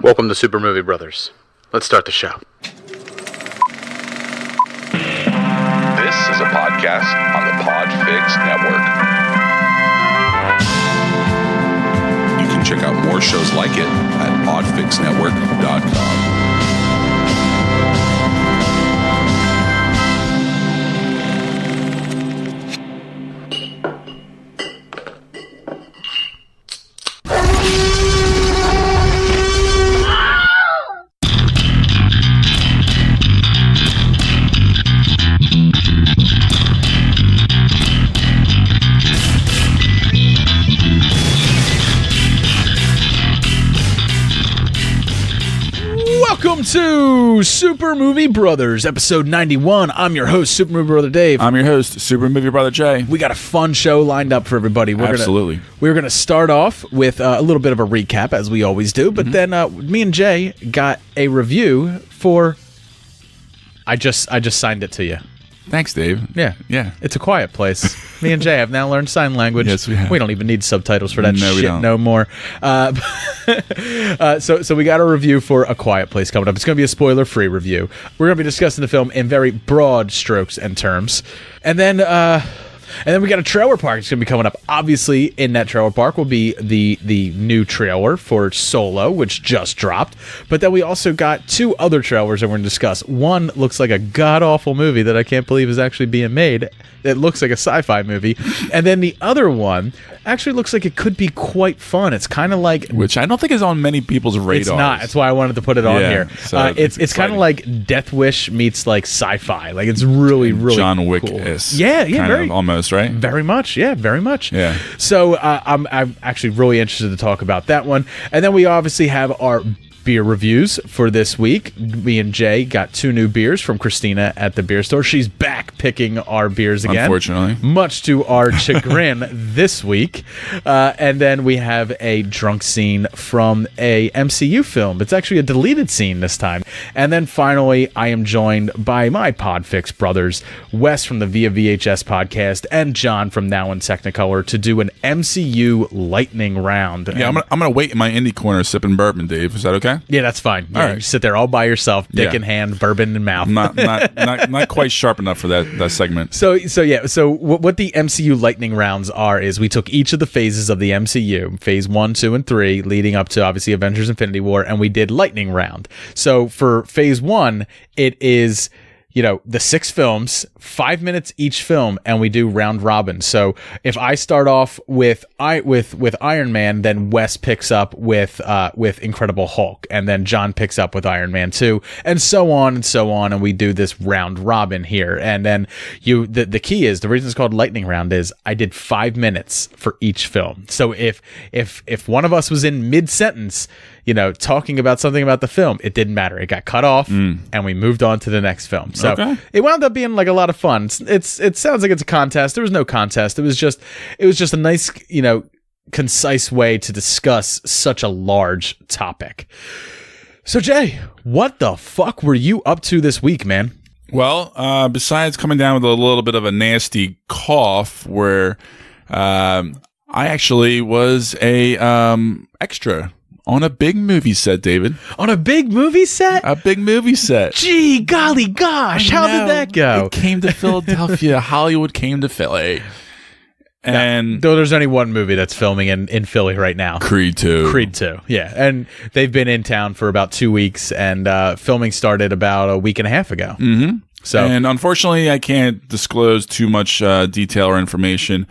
Welcome to Super Movie Brothers. Let's start the show. This is a podcast on the Podfix Network. You can check out more shows like it at podfixnetwork.com. Welcome to Super Movie Brothers, episode 91. I'm your host, Super Movie Brother Dave. I'm your host, Super Movie Brother Jay. We got a fun show lined up for everybody. Absolutely. We're going to start off with a little bit of a recap, as we always do, but then me and Jay got a review for... I just signed it to you. Thanks, Dave. Yeah. It's A Quiet Place. Me and Jay have now learned sign language. Yes, we have. We don't even need subtitles for that No, we shit don't. no more. So we got a review for A Quiet Place coming up. It's going to be a spoiler-free review. We're going to be discussing the film in very broad strokes and terms. And then we got a trailer park that's going to be coming up. Obviously, in that trailer park will be the new trailer for Solo, which just dropped. But then we also got two other trailers that we're going to discuss. One looks like a god-awful movie that I can't believe is actually being made. It looks like a sci-fi movie. And then the other one actually looks like it could be quite fun. It's kind of like... Which I don't think is on many people's radars. It's not. That's why I wanted to put it on here. So it's kind of like Death Wish meets like sci-fi. Like it's really John Wick cool. is. Yeah, kind very of almost, right? Very much, yeah, very much. Yeah. So I'm actually really interested to talk about that one. And then we obviously have our beer reviews for this week. Me and Jay got two new beers from Christina at the beer store. She's back picking our beers again. Unfortunately. Much to our chagrin this week. And then we have a drunk scene from a MCU film. It's actually a deleted scene this time. And then finally, I am joined by my Podfix brothers, Wes from the Via VHS podcast and John from Now In Technicolor, to do an MCU lightning round. Yeah, I'm gonna wait in my indie corner sipping bourbon, Dave. Is that okay? Yeah, that's fine. Yeah, All right. You sit there all by yourself, dick in hand, bourbon in mouth. I'm not quite sharp enough for that segment. So what the MCU lightning rounds are is we took each of the phases of the MCU, phase 1, 2, and 3, leading up to obviously Avengers Infinity War, and we did lightning round. So for phase 1, it is, the 6 films, 5 minutes each film, and we do round robin. So if I start off with Iron Man, then Wes picks up with Incredible Hulk, and then John picks up with Iron Man 2, and so on, and we do this round robin here. And then the key is, the reason it's called lightning round is I did 5 minutes for each film. So if one of us was in mid-sentence, talking about something about the film, it didn't matter. It got cut off, and we moved on to the next film. So It wound up being like a lot of fun. It sounds like it's a contest. There was no contest. It was just a nice, concise way to discuss such a large topic. So Jay, what the fuck were you up to this week, man? Well, besides coming down with a little bit of a nasty cough, where I actually was a extra on a big movie set, David. On a big movie set? A big movie set. Gee, golly gosh, how did that go? It came to Philadelphia. Hollywood came to Philly. And though there's only one movie that's filming in Philly right now. Creed 2. Creed 2, yeah. And they've been in town for about 2 weeks, and filming started about a week and a half ago. Mm-hmm. So, and unfortunately, I can't disclose too much detail or information.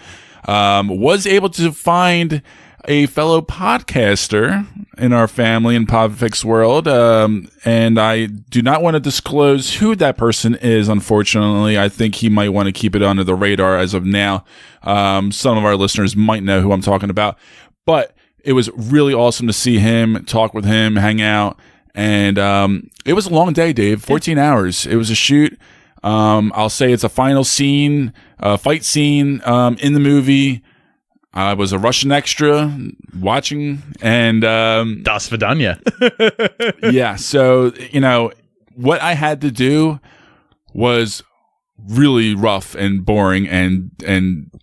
Was able to find a fellow podcaster in our family in Podfix world, and I do not want to disclose who that person is, unfortunately. I think he might want to keep it under the radar as of now. Some of our listeners might know who I'm talking about, but it was really awesome to see him, talk with him, hang out, and it was a long day, Dave, 14 hours. It was a shoot. I'll say it's a final scene, fight scene in the movie. I was a Russian extra watching, and Das Vidanya. yeah, so what I had to do was really rough and boring and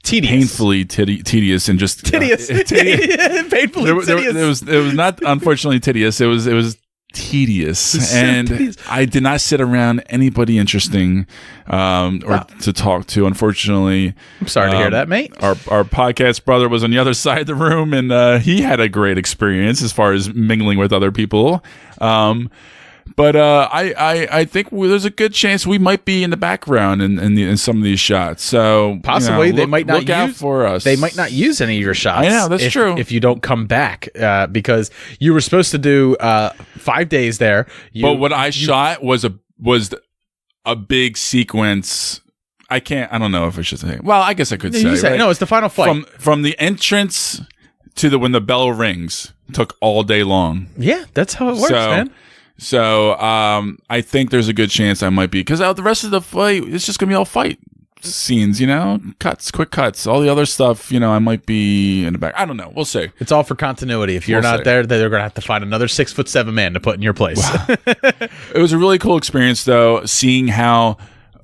Tedious. painfully tedious and just Tedious. Painfully tedious. It was not unfortunately tedious. It was tedious, and tedious. I did not sit around anybody interesting to talk to. Unfortunately, I'm sorry to hear that, mate. Our podcast brother was on the other side of the room, and he had a great experience as far as mingling with other people. But I think there's a good chance we might be in the background in some of these shots. So possibly they might not look out for us. They might not use any of your shots. I know, that's true. If you don't come back, because you were supposed to do 5 days there. But what I shot was a big sequence. I don't know if I should say. Well, I guess I could say. Right? No, it's the final fight. From the entrance to when the bell rings took all day long. Yeah, that's how it works, man. So I think there's a good chance I might be, because the rest of the fight, it's just gonna be all fight scenes, quick cuts. All the other stuff, I might be in the back. I don't know. We'll see. It's all for continuity. If you're not there, they're gonna have to find another 6'7" man to put in your place. Wow. It was a really cool experience, though, seeing how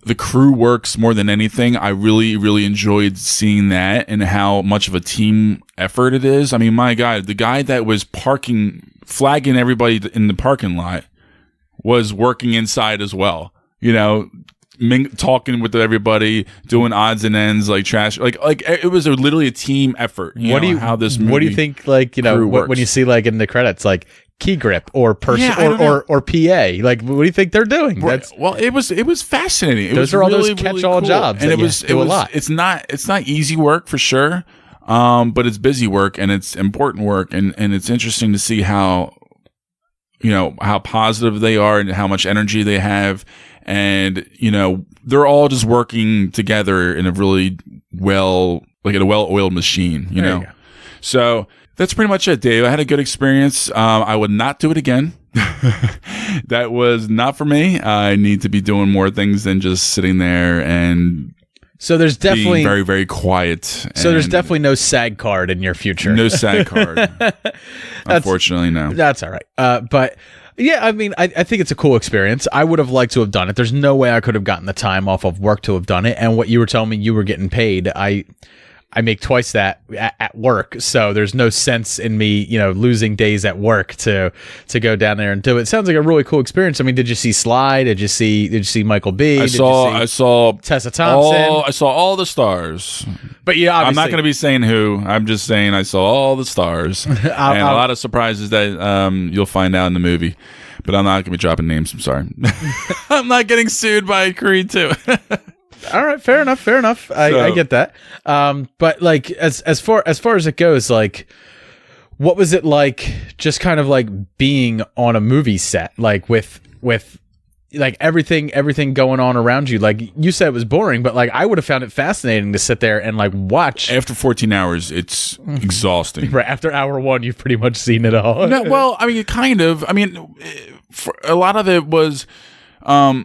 the crew works more than anything. I really, really enjoyed seeing that and how much of a team effort it is. I mean, my God, the guy that was flagging everybody in the parking lot was working inside as well, talking with everybody, doing odds and ends, like trash, like it was literally a team effort. What do you think, when you see like in the credits, like key grip or person or PA, like what do you think they're doing? Well, it was fascinating. Those are all those catch-all jobs, and it was a lot. It's not easy work for sure. But it's busy work and it's important work, and it's interesting to see how positive they are and how much energy they have, and they're all just working together in a really well-oiled machine. You know, so that's pretty much it, Dave. I had a good experience. I would not do it again. That was not for me. I need to be doing more things than just sitting there and. So there's definitely being very, very quiet. So there's definitely no SAG card in your future. No SAG card. Unfortunately, no. That's all right. But yeah, I mean, I think it's a cool experience. I would have liked to have done it. There's no way I could have gotten the time off of work to have done it. And what you were telling me you were getting paid, I make twice that at work, so there's no sense in me, losing days at work to go down there and do it. It sounds like a really cool experience. I mean, did you see Sly? Did you see Michael B? I saw Tessa Thompson. I saw all the stars. But yeah, I'm not going to be saying who. I'm just saying I saw all the stars and a lot of surprises that you'll find out in the movie. But I'm not going to be dropping names. I'm sorry. I'm not getting sued by Creed 2. All right, fair enough. I get that. But like as far as it goes, like, what was it like? Just kind of like being on a movie set, like with like everything going on around you. Like you said, it was boring, but like I would have found it fascinating to sit there and like watch. After 14 hours, it's exhausting. Right after hour 1, you've pretty much seen it all. No, well, I mean, kind of. I mean, a lot of it was a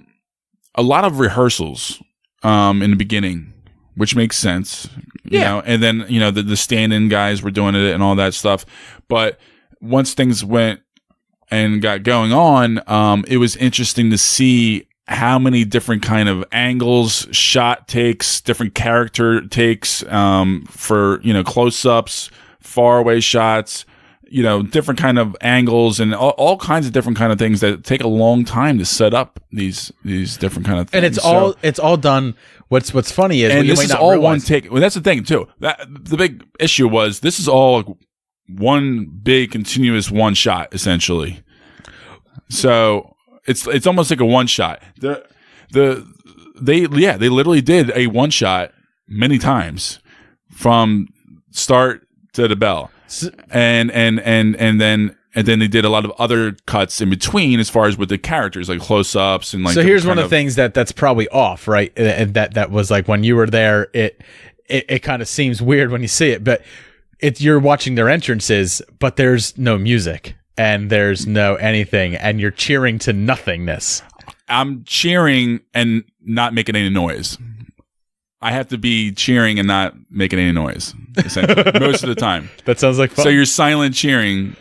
lot of rehearsals. In the beginning, which makes sense, you know, and then, the stand-in guys were doing it and all that stuff. But once things went and got going on, it was interesting to see how many different kind of angles, shot takes, different character takes, for, close-ups, faraway shots, different kind of angles and all kinds of different kind of things that take a long time to set up these different kind of things. And it's all done. What's funny is, and this is all one take. Well, that's the thing too. The big issue was this is all one big continuous one shot essentially. So it's almost like a one shot. They literally did a one shot many times from start to the bell. And then they did a lot of other cuts in between as far as with the characters, like close-ups and like. So here's one of the things that's probably off, right? And that was like when you were there, it kind of seems weird when you see it, but you're watching their entrances, but there's no music and there's no anything, and you're cheering to nothingness. I'm cheering and not making any noise. I have to be cheering and not making any noise, essentially, most of the time. That sounds like fun. So you're silent cheering,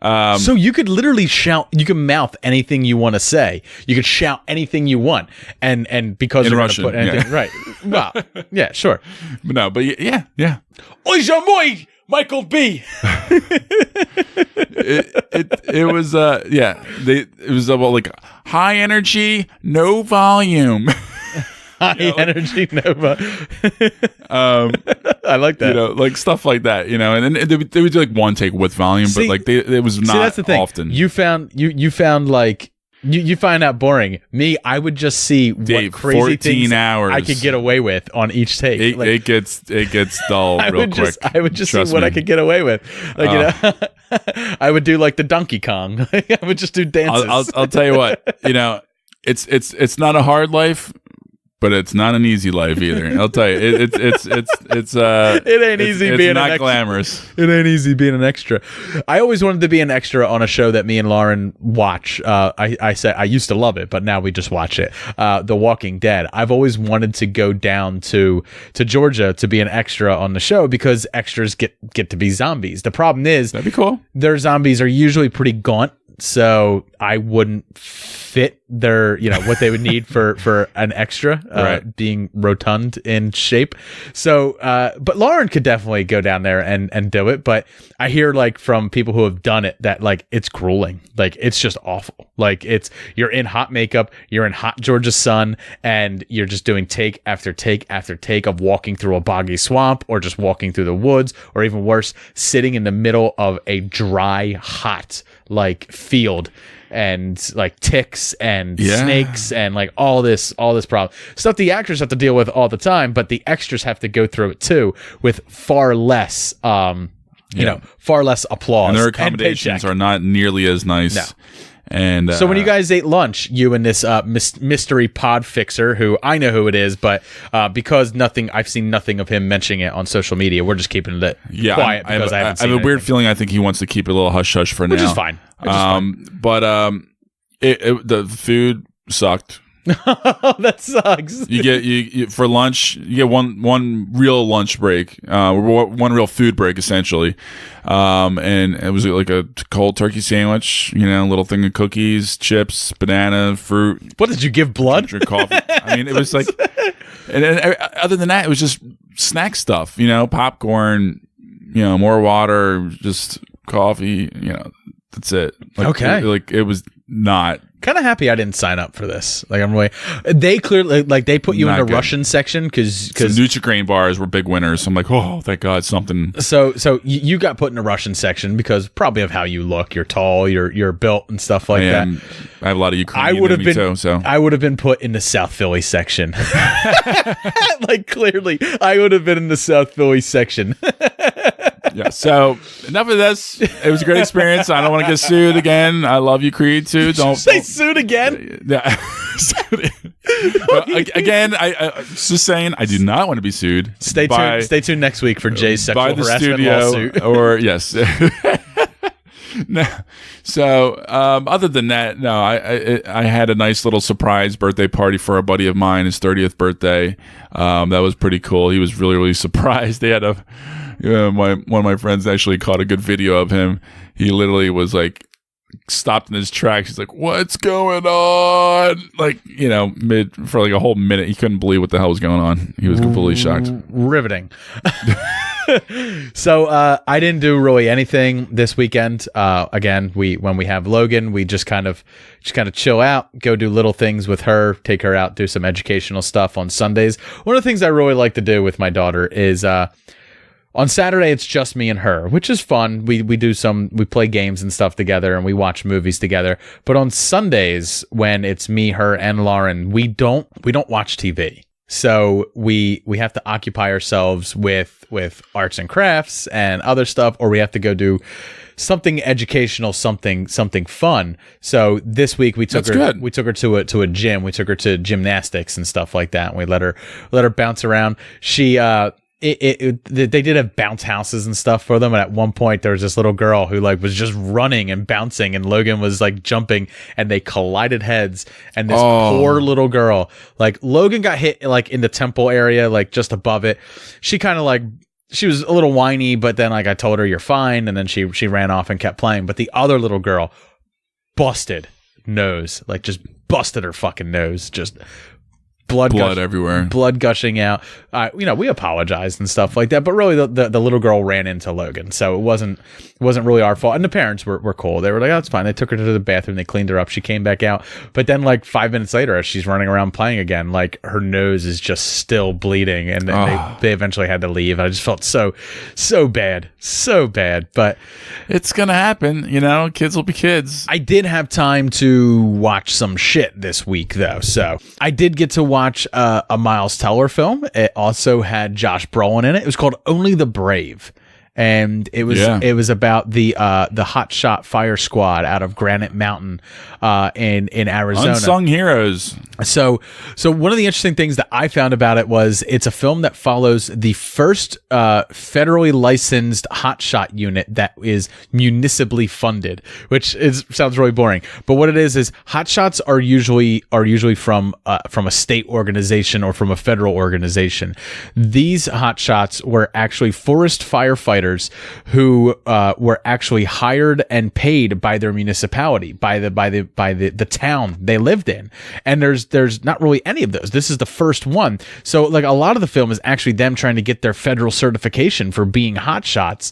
So you could literally shout, you can mouth anything you want to say. You could shout anything you want. And because In you're going Russian, to put anything, right. Well, yeah, sure. But yeah. Oi, moi, Michael B. It was it was about like high energy, no volume. High energy Nova. I like that. Like stuff like that, and then they would do like one take with volume, but like it was not that's the thing. often. You found like you find out boring. Me, I would just see Dave, what crazy 14 things hours. I could get away with on each take. It gets dull real quick. I would just see Trust what me. I could get away with. Like I would do like the Donkey Kong. I would just do dances. I'll tell you what, it's not a hard life, but it's not an easy life either. I'll tell you, it ain't easy being it's not an extra. glamorous. It ain't easy being an extra. I always wanted to be an extra on a show that me and Lauren watch. I said I used to love it, but now we just watch it. The Walking Dead. I've always wanted to go down to Georgia to be an extra on the show because extras get to be zombies. The problem is That'd be cool. their zombies are usually pretty gaunt. So I wouldn't fit their, what they would need for an extra, Right. being rotund in shape. So, but Lauren could definitely go down there and do it. But I hear like from people who have done it that like it's grueling, like it's just awful. Like you're in hot makeup, you're in hot Georgia sun, and you're just doing take after take after take of walking through a boggy swamp or just walking through the woods, or even worse, sitting in the middle of a dry, hot like field and like ticks and snakes and like all this problem stuff the actors have to deal with all the time, but the extras have to go through it too with far less far less applause, And their accommodations are not nearly as nice. No. And so when you guys ate lunch, you and this mystery pod fixer, who I know who it is, but because I've seen nothing of him mentioning it on social media, we're just keeping it quiet because I haven't seen I have a weird anything. feeling. I think he wants to keep it a little hush hush for now, Which is fine. But the food sucked. That sucks. You get for lunch. You get one real lunch break, one real food break essentially, and it was like a cold turkey sandwich. A little thing of cookies, chips, banana, fruit. What did you give blood? Drink coffee. I mean, it was like, and other than that, it was just snack stuff. Popcorn. More water, just coffee. That's it. Okay. It was not. Kind of happy I didn't sign up for this. Like I'm really, they clearly like they put you in Not the good. Russian section because Nutri-Grain bars were big winners. So I'm like, oh, thank God, something. So you got put in the Russian section because probably of how you look. You're tall. You're built and stuff like that. I have a lot of Ukrainian I would have in me been. too, so I would have been put in the South Philly section. Like clearly, I would have been in the South Philly section. yeah. So enough of this. It was a great experience. I don't want to get sued again. I love you, Creed, too. Don't Say suit again. Yeah. Again, I just saying, I do not want to be sued. Stay tuned. Stay tuned next week for Jay's sexual by the harassment studio, lawsuit. or yes. No. So other than that, no. I had a nice little surprise birthday party for a buddy of mine, his 30th birthday. That was pretty cool. He was really, really surprised. They had one of my friends actually caught a good video of him. He literally was like stopped in his tracks. He's like, "What's going on?" Like, mid for like a whole minute, he couldn't believe what the hell was going on. He was completely shocked. Riveting. So I didn't do really anything this weekend. Again, when we have Logan, we just kind of chill out, go do little things with her, take her out, do some educational stuff on Sundays. One of the things I really like to do with my daughter is on Saturday it's just me and her, which is fun. We play games and stuff together, and we watch movies together. But on Sundays, when it's me, her, and Lauren, we don't watch TV. So we have to occupy ourselves with arts and crafts and other stuff, or we have to go do something educational, something fun. So this week we took her to a gym. We took her to gymnastics and stuff like that, and we let her bounce around. She they did have bounce houses and stuff for them, and at one point there was this little girl who like was just running and bouncing, and Logan was like jumping, and they collided heads, and this poor little girl, like Logan got hit like in the temple area, like just above it. She kind of like she was a little whiny, but then like I told her you're fine, and then she ran off and kept playing. But the other little girl busted nose, like just busted her fucking nose, just blood everywhere, blood gushing out. We apologized and stuff like that, but really the little girl ran into Logan, so it wasn't really our fault. And the parents were cool. They were like, oh, it's fine. They took her to the bathroom, they cleaned her up, she came back out. But then like 5 minutes later, as she's running around playing again, like her nose is just still bleeding, and they eventually had to leave. I just felt so bad, but it's gonna happen. Kids will be kids. I did have time to watch some shit this week though, so I did get to watch a Miles Teller film. It also had Josh Brolin in it. It was called Only the Brave, and it was about the hotshot fire squad out of Granite Mountain in Arizona. Unsung heroes. So one of the interesting things that I found about it was it's a film that follows the first federally licensed hotshot unit that is municipally funded, which sounds really boring. But what it is hotshots are usually from a state organization or from a federal organization. These hotshots were actually forest firefighters who were actually hired and paid by their municipality, by the town they lived in. And there's not really any of those. This is the first one. So like a lot of the film is actually them trying to get their federal certification for being hotshots,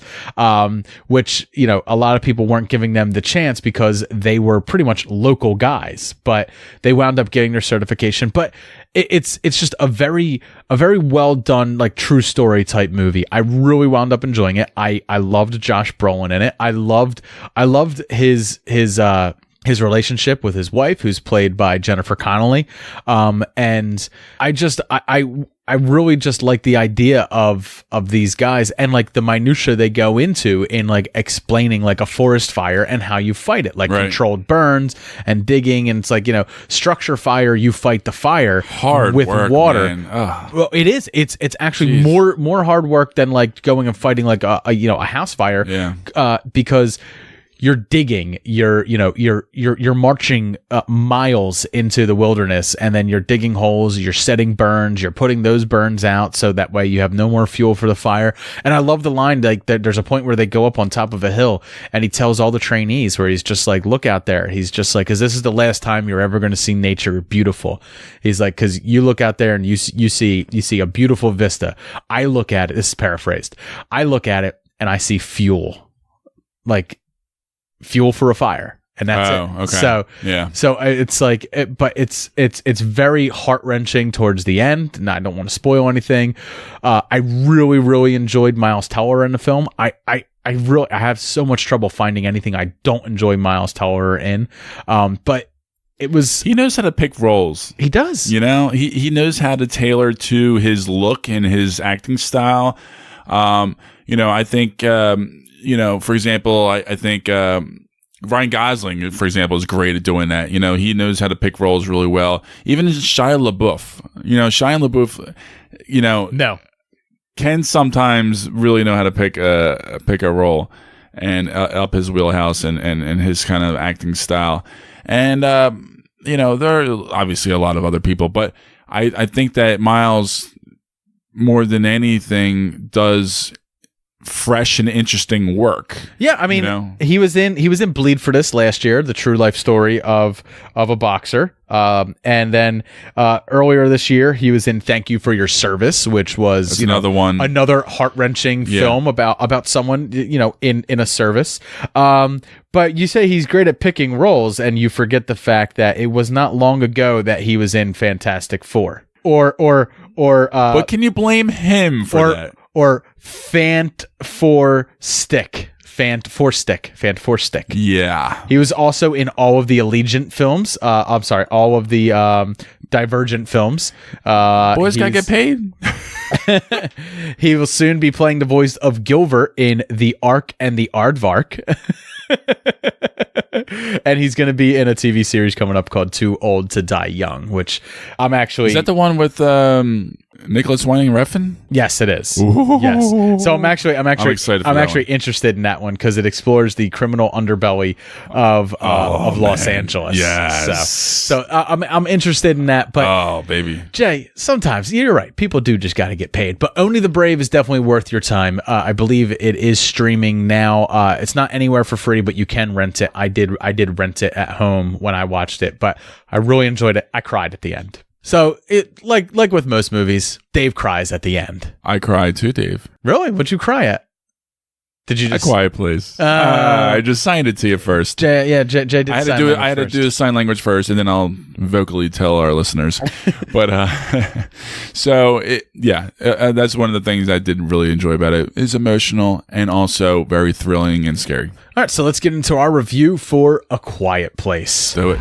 which, a lot of people weren't giving them the chance because they were pretty much local guys, but they wound up getting their certification. But it's just a very well done, like true story type movie. I really wound up enjoying it. I loved Josh Brolin in it. I loved his relationship with his wife, who's played by Jennifer Connelly. And I really just like the idea of these guys and like the minutia they go into in like explaining like a forest fire and how you fight it, like controlled burns and digging. And it's like, structure fire, you fight the fire hard with work, water. Man. Well, it is. It's actually more hard work than like going and fighting like a house fire. Yeah. Because you're digging, you're marching miles into the wilderness, and then you're digging holes, you're setting burns, you're putting those burns out so that way you have no more fuel for the fire. And I love the line, like there's a point where they go up on top of a hill and he tells all the trainees, where he's just like, look out there. He's just like, because this is the last time you're ever going to see nature beautiful. He's like, because you look out there and you see a beautiful vista. I look at it, this is paraphrased, I look at it and I see fuel, like fuel for a fire, and that's it. Okay. So yeah. So it's like, but it's very heart wrenching towards the end. And I don't want to spoil anything. I really enjoyed Miles Teller in the film. I have so much trouble finding anything I don't enjoy Miles Teller in. But he knows how to pick roles. He does. He knows how to tailor to his look and his acting style. I think. For example, I think Ryan Gosling, for example, is great at doing that. He knows how to pick roles really well. Even Shia LaBeouf, no, can sometimes really know how to pick a role and up his wheelhouse and his kind of acting style. And there are obviously a lot of other people, but I think that Miles, more than anything, does fresh and interesting work. Yeah, I mean, he was in Bleed for This last year, the true life story of a boxer. And then earlier this year, he was in Thank You for Your Service, which was another heart-wrenching film about someone in a service. But you say he's great at picking roles, and you forget the fact that it was not long ago that he was in Fantastic Four. But can you blame him for that? Or Fant for Stick. Yeah. He was also in all of the Allegiant films. All of the Divergent films. Boys gotta get paid. He will soon be playing the voice of Gilbert in The Ark and the Aardvark. And he's going to be in a TV series coming up called Too Old to Die Young, which I'm actually... Is that the one with Nicholas Winding Refn? Yes, it is. Ooh. Yes. So I'm actually excited for that one. interested in that one because it explores the criminal underbelly of Los Angeles. Yes. So I'm interested in that. But Oh, baby. Jay, sometimes you're right. People do just got to get paid. But Only the Brave is definitely worth your time. I believe it is streaming now. It's not anywhere for free, but you can rent it. I did rent it at home when I watched it, but I really enjoyed it. I cried at the end. So it like with most movies, Dave cries at the end. I cried too, Dave. Really? What'd you cry at? Did you just A Quiet Place. I just signed it to you first. Jay did. I had to do the sign language first, and then I'll vocally tell our listeners. But that's one of the things I did really enjoy about it. It's emotional and also very thrilling and scary. All right, so let's get into our review for A Quiet Place. Do it.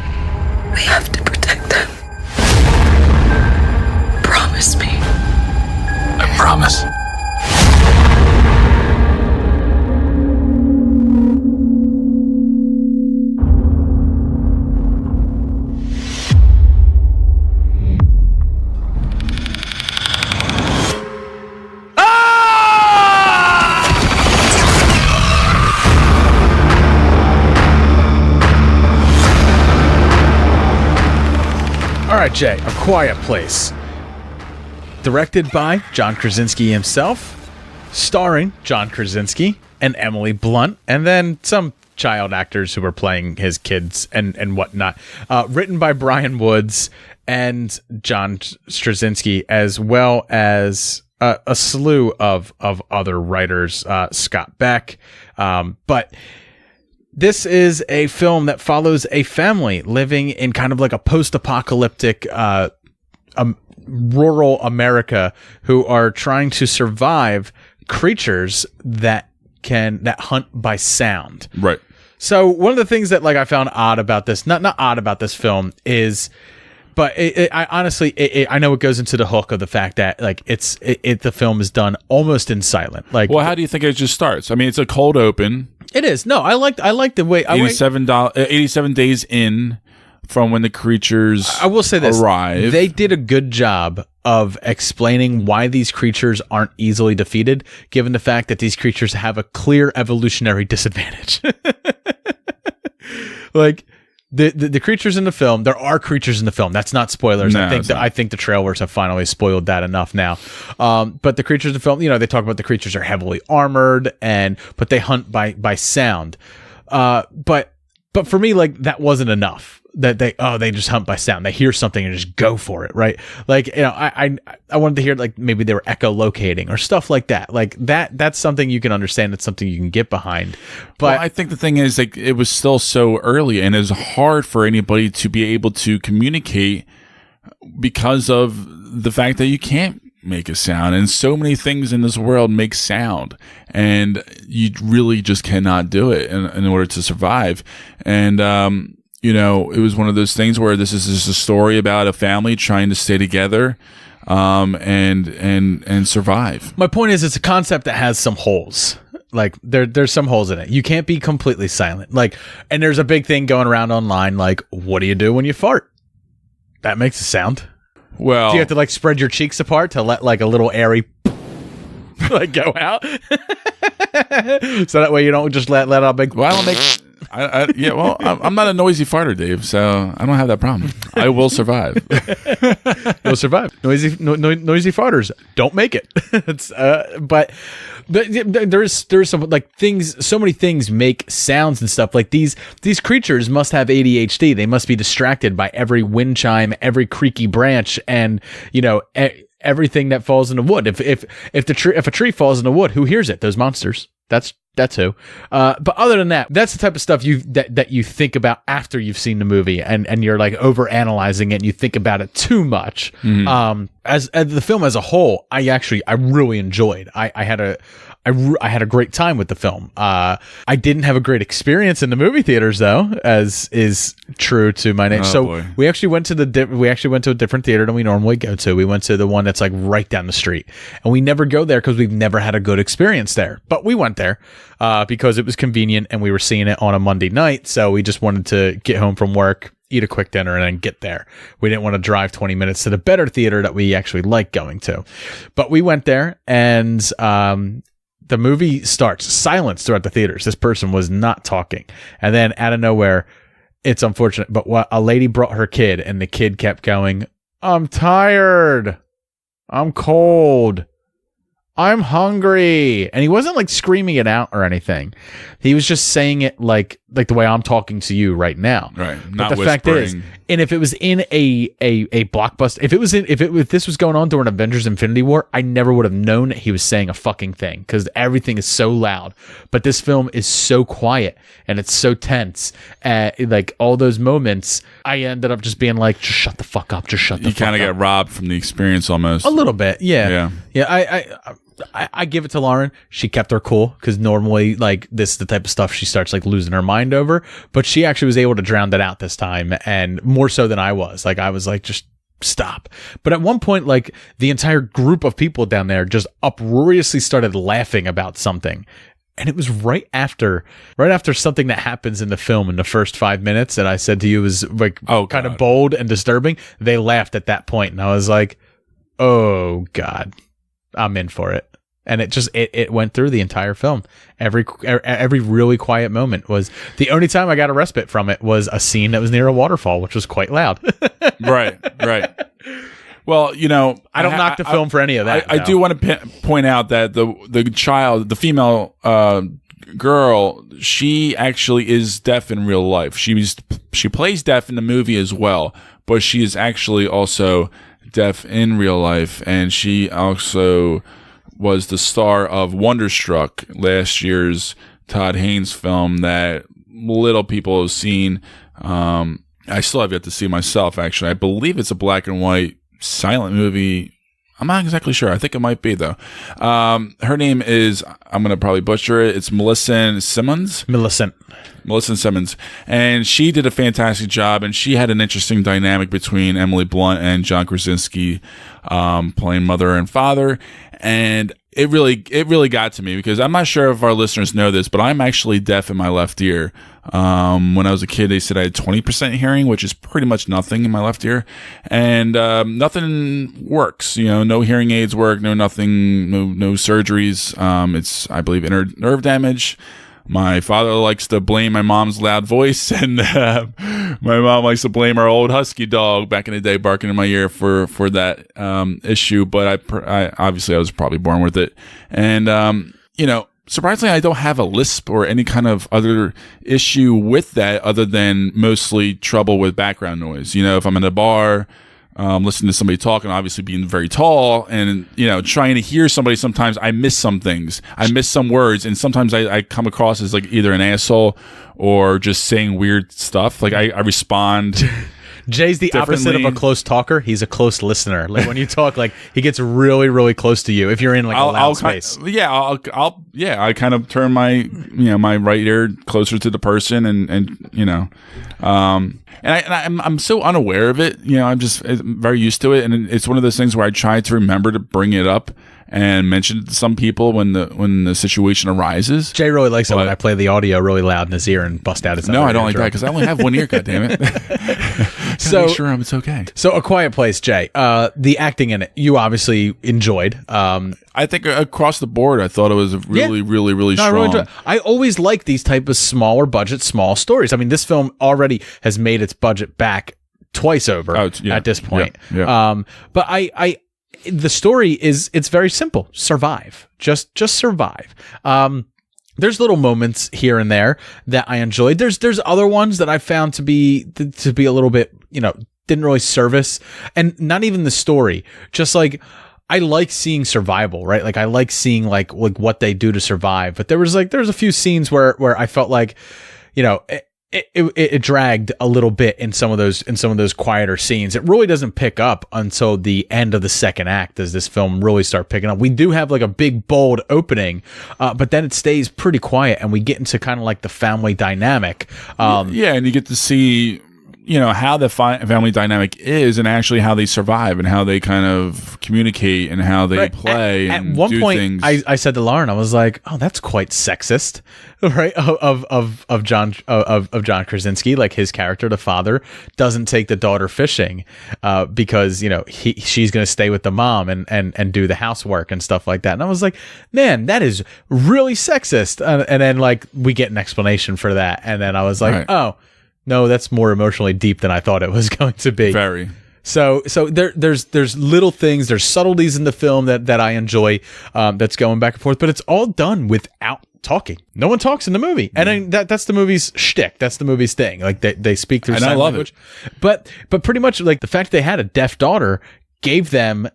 We have to protect them. Promise me. I promise. All right, Jay, A Quiet Place. Directed by John Krasinski himself, starring John Krasinski and Emily Blunt, and then some child actors who were playing his kids and whatnot. Written by Brian Woods and John Straczynski, as well as a slew of other writers, Scott Beck. But this is a film that follows a family living in kind of like a post-apocalyptic rural America who are trying to survive creatures that hunt by sound. Right. So one of the things that like I found odd about this, not odd about this film, is, but I honestly I know it goes into the hook of the fact that like the film is done almost in silent. Like, Well, how do you think it just starts? I mean, it's a cold open. it is. No, I like the way 87 days in from when the creatures I will say this. arrive. They did a good job of explaining why these creatures aren't easily defeated, given the fact that these creatures have a clear evolutionary disadvantage. Like the creatures in the film, there are creatures in the film. That's not spoilers. No, I think the trailers have finally spoiled that enough now. But the creatures in the film, they talk about the creatures are heavily armored but they hunt by sound. But for me, like, that wasn't enough. That they just hunt by sound. They hear something and just go for it, right? Like, I wanted to hear like maybe they were echolocating or stuff like that. Like that's something you can understand. It's something you can get behind. But I think the thing is, like, it was still so early, and it was hard for anybody to be able to communicate because of the fact that you can't make a sound, and so many things in this world make sound, and you really just cannot do it in order to survive. And it was one of those things where this is just a story about a family trying to stay together and survive. my point is, it's a concept that has some holes. Like there's some holes in it. You can't be completely silent. Like, and there's a big thing going around online. Like, what do you do when you fart? That makes a sound. Well, Do you have to like spread your cheeks apart to let like a little airy like go out? So that way you don't just let out a big. well, I don't make. I'm not a noisy farter, Dave, so I don't have that problem. I will survive. You'll survive. Noisy farters don't make it. It's but there's some like things. So many things make sounds and stuff. Like these creatures must have ADHD. They must be distracted by every wind chime, every creaky branch, and everything that falls in the wood. If a tree falls in the wood, who hears it? Those monsters. That's who. But other than that, that's the type of stuff that you think about after you've seen the movie, and you're like over analyzing it, and you think about it too much. Mm-hmm. As the film as a whole, I really enjoyed. I had a great time with the film. I didn't have a great experience in the movie theaters though, as is true to my name. Boy. We actually went to a different theater than we normally go to. We went to the one that's like right down the street, and we never go there because we've never had a good experience there. But we went there because it was convenient, and we were seeing it on a Monday night, so we just wanted to get home from work eat a quick dinner, and then get there. We didn't want to drive 20 minutes to the better theater that we actually like going to. But we went there, and the movie starts. Silence throughout the theaters. This person was not talking. And then out of nowhere, it's unfortunate, but a lady brought her kid, and the kid kept going, "I'm tired. I'm cold. I'm hungry." And he wasn't like screaming it out or anything. He was just saying it like the way I'm talking to you right now. Right. But Not the fact is, whispering. and if it was in a blockbuster, if this was going on during Avengers Infinity War, I never would have known that he was saying a fucking thing, because everything is so loud. But this film is so quiet and it's so tense. Like all those moments, I ended up just being like, just shut the fuck up. Just shut the You fuck up. kind of get robbed from the experience almost. A little bit, yeah. Yeah. I give it to Lauren. She kept her cool, because normally, like, this is the type of stuff she starts like losing her mind over. But she actually was able to drown that out this time, and more so than I was. Like, I was like, just stop. But at one point, like, the entire group of people down there just uproariously started laughing about something. And it was right after something that happens in the film in the first 5 minutes that I said to you was like kind of bold and disturbing. They laughed at that point, and I was like, oh God, I'm in for it. And it went through the entire film. Every really quiet moment was the only time I got a respite from it was a scene that was near a waterfall, which was quite loud. Right. Well, I don't knock the film for any of that. I do want to point out that the female girl, she actually is deaf in real life. She plays deaf in the movie as well, but she is actually also deaf in real life, and she also was the star of Wonderstruck, last year's Todd Haynes film that little people have seen. I still have yet to see myself, actually. I believe it's a black and white silent movie. I'm not exactly sure. I think it might be, though. Her name is, I'm going to probably butcher it. It's Millicent Simmons. Millicent Simmons. And she did a fantastic job, and she had an interesting dynamic between Emily Blunt and John Krasinski, playing mother and father. And it really got to me, because I'm not sure if our listeners know this, but I'm actually deaf in my left ear. When I was a kid, they said I had 20% hearing, which is pretty much nothing in my left ear, and nothing works. No hearing aids work, no nothing, no surgeries. It's, I believe, inner nerve damage. My father likes to blame my mom's loud voice, and my mom likes to blame our old husky dog back in the day barking in my ear for that issue. But I obviously I was probably born with it, and surprisingly, I don't have a lisp or any kind of other issue with that, other than mostly trouble with background noise. If I'm in a bar, listening to somebody talking, obviously being very tall, and trying to hear somebody, sometimes I miss some things. I miss some words, and sometimes I come across as like either an asshole or just saying weird stuff. Like I respond. Jay's the opposite of a close talker. He's a close listener. Like when you talk, like he gets really, really close to you if you're in like a loud space. I kind of turn my my right ear closer to the person, and I'm so unaware of it. I'm just very used to it, and it's one of those things where I try to remember to bring it up and mention it to some people when the situation arises. Jay really likes it when I play the audio really loud in his ear and bust out his. No, I don't like that, because I only have one ear. God damn it! So make sure it's okay. So, A Quiet Place, Jay. The acting in it, you obviously enjoyed. I think across the board, I thought it was really strong. I always like these type of smaller budget, small stories. I mean, this film already has made its budget back twice over at this point. Yeah. But the story it's very simple. Survive. Just survive. There's little moments here and there that I enjoyed. There's other ones that I found to be a little bit, didn't really service, and not even the story. Just like, I like seeing survival, right? Like I like seeing like what they do to survive. But there was a few scenes where I felt like, it dragged a little bit in some of those quieter scenes. It really doesn't pick up until the end of the second act, as this film really start picking up. We do have like a big bold opening, but then it stays pretty quiet, and we get into kind of like the family dynamic. And you get to see how the family dynamic is, and actually how they survive, and how they kind of communicate, and how they play. At and one do point, things. I said to Lauren, I was like, "Oh, that's quite sexist, right?" Of John Krasinski, like his character, the father, doesn't take the daughter fishing because she's going to stay with the mom and do the housework and stuff like that. And I was like, "Man, that is really sexist." And then like we get an explanation for that, and then I was like, Right. "Oh." No, that's more emotionally deep than I thought it was going to be. Very. So there's little things, there's subtleties in the film that I enjoy, that's going back and forth, but it's all done without talking. No one talks in the movie, and that's the movie's shtick. That's the movie's thing. Like they speak through And I sign love language. But pretty much like the fact they had a deaf daughter gave them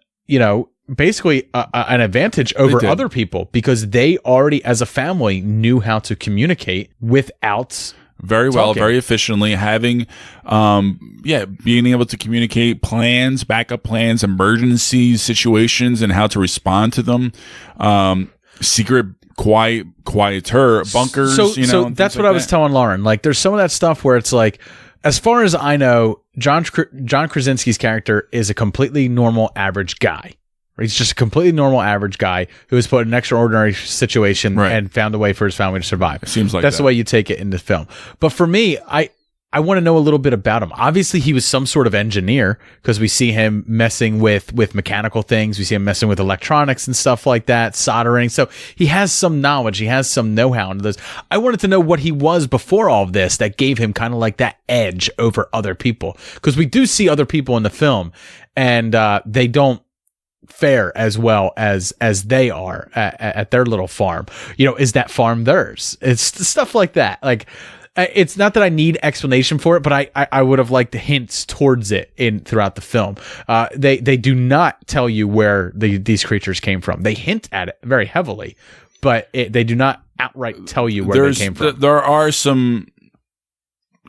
basically an advantage over other people because they already as a family knew how to communicate without. Very well, talking. very efficiently, having, being able to communicate plans, backup plans, emergency situations, and how to respond to them. Secret, quieter bunkers. So that's what I was telling Lauren. Like, there's some of that stuff where it's like, as far as I know, John Krasinski's character is a completely normal, average guy. He's just a completely normal, average guy who was put in an extraordinary situation and found a way for his family to survive. It seems like that's the way you take it in the film. But for me, I want to know a little bit about him. Obviously, he was some sort of engineer because we see him messing with mechanical things. We see him messing with electronics and stuff like that, soldering. So he has some knowledge. He has some know-how into this. I wanted to know what he was before all of this that gave him kind of like that edge over other people. Because we do see other people in the film, and they don't fare as well as they are at their little farm. Is that farm theirs? It's stuff like that. Like, it's not that I need explanation for it, but I would have liked hints towards it throughout the film. They do not tell you where these creatures came from. They hint at it very heavily, but they do not outright tell you where they came from. There are some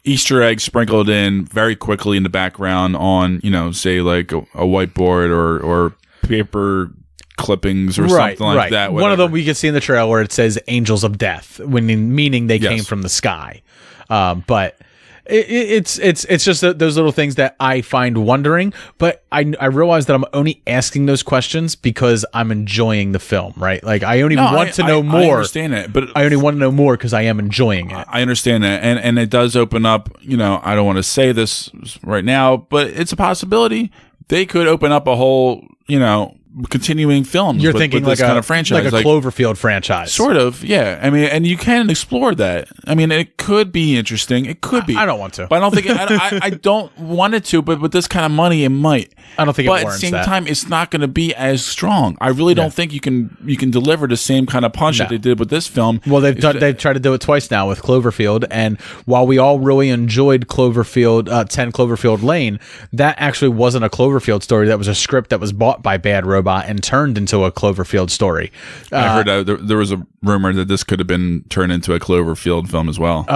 Easter eggs sprinkled in very quickly in the background on, say like a whiteboard or paper clippings or something like that. One of them we can see in the trailer where it says "Angels of Death," meaning they came from the sky. But it's just those little things that I find wondering. But I realize that I'm only asking those questions because I'm enjoying the film. Right? Like I only want to know more. I understand it, but I only want to know more because I am enjoying it. I understand that, and it does open up. I don't want to say this right now, but it's a possibility. They could open up a whole, continuing films. You're thinking with this like kind of franchise, like a Cloverfield franchise, sort of. Yeah, I mean, and you can explore that. I mean, it could be interesting. It could be. I don't want to, but I don't think I don't want it to. But with this kind of money, it might. I don't think. But it at the same that. time, it's not going to be as strong. I really don't think you can deliver the same kind of punch that they did with this film. Well, they've tried to do it twice now with Cloverfield, and while we all really enjoyed Cloverfield, 10 Cloverfield Lane, that actually wasn't a Cloverfield story. That was a script that was bought by Bad Robot and turned into a Cloverfield story. I heard there was a rumor that this could have been turned into a Cloverfield film as well. Oh,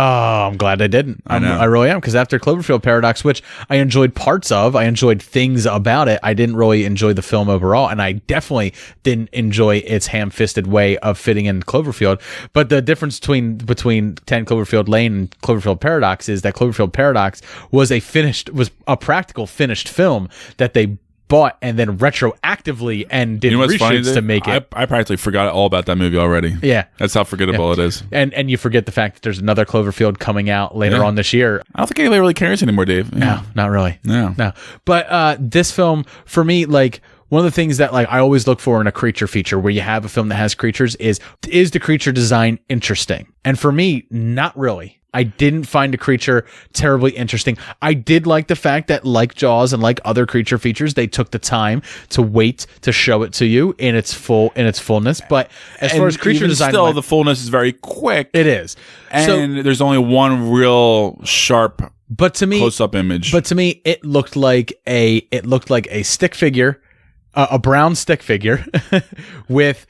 I'm glad they didn't. I know. I really am, because after Cloverfield Paradox, which I enjoyed parts of, I enjoyed things about it, I didn't really enjoy the film overall, and I definitely didn't enjoy its ham-fisted way of fitting in Cloverfield. But the difference between 10 Cloverfield Lane and Cloverfield Paradox is that Cloverfield Paradox was a practical finished film that they bought and then retroactively and did reshoots to make it. I practically forgot all about that movie already. Yeah. That's how forgettable it is. And you forget the fact that there's another Cloverfield coming out later on this year. I don't think anybody really cares anymore, Dave. No, not really. No. But this film, for me, like, one of the things that like I always look for in a creature feature where you have a film that has creatures is the creature design interesting? And for me, not really. I didn't find a creature terribly interesting. I did like the fact that, like Jaws and like other creature features, they took the time to wait to show it to you in its fullness. But as far as creature design, still the fullness is very quick. It is, and there's only one real sharp, but to me, close-up image. But to me, it looked like a stick figure a brown stick figure with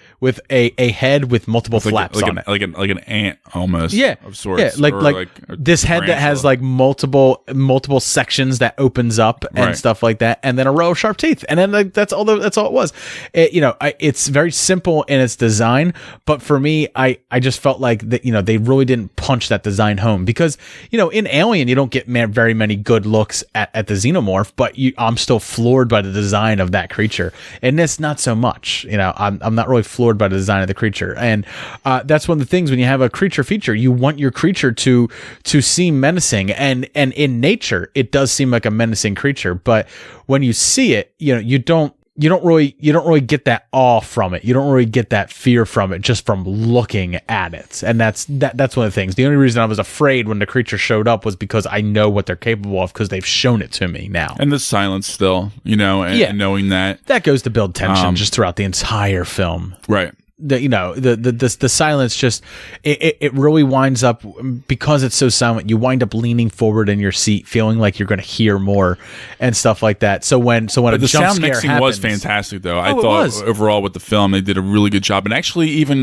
a head with multiple flaps on it, like an ant almost. Yeah, of sorts. Yeah, like this head that has like multiple sections that opens up and stuff like that, and then a row of sharp teeth, and then like that's all it was. It's very simple in its design, but for me, I just felt like that they really didn't punch that design home, because in Alien you don't get very many good looks at the xenomorph, but I'm still floored by the design of that creature. And this, not so much. I'm not really floored by the design of the creature, and that's one of the things when you have a creature feature, you want your creature to seem menacing, and in nature it does seem like a menacing creature, but when you see it, you don't really get that awe from it. You don't really get that fear from it just from looking at it. And that's one of the things. The only reason I was afraid when the creature showed up was because I know what they're capable of, because they've shown it to me now. And the silence still, and knowing that goes to build tension just throughout the entire film. Right. The silence just it really winds up, because it's so silent, you wind up leaning forward in your seat feeling like you're going to hear more and stuff like that. So when a the jump sound scare mixing happens, was fantastic though. I it thought was. Overall with the film they did a really good job, and actually even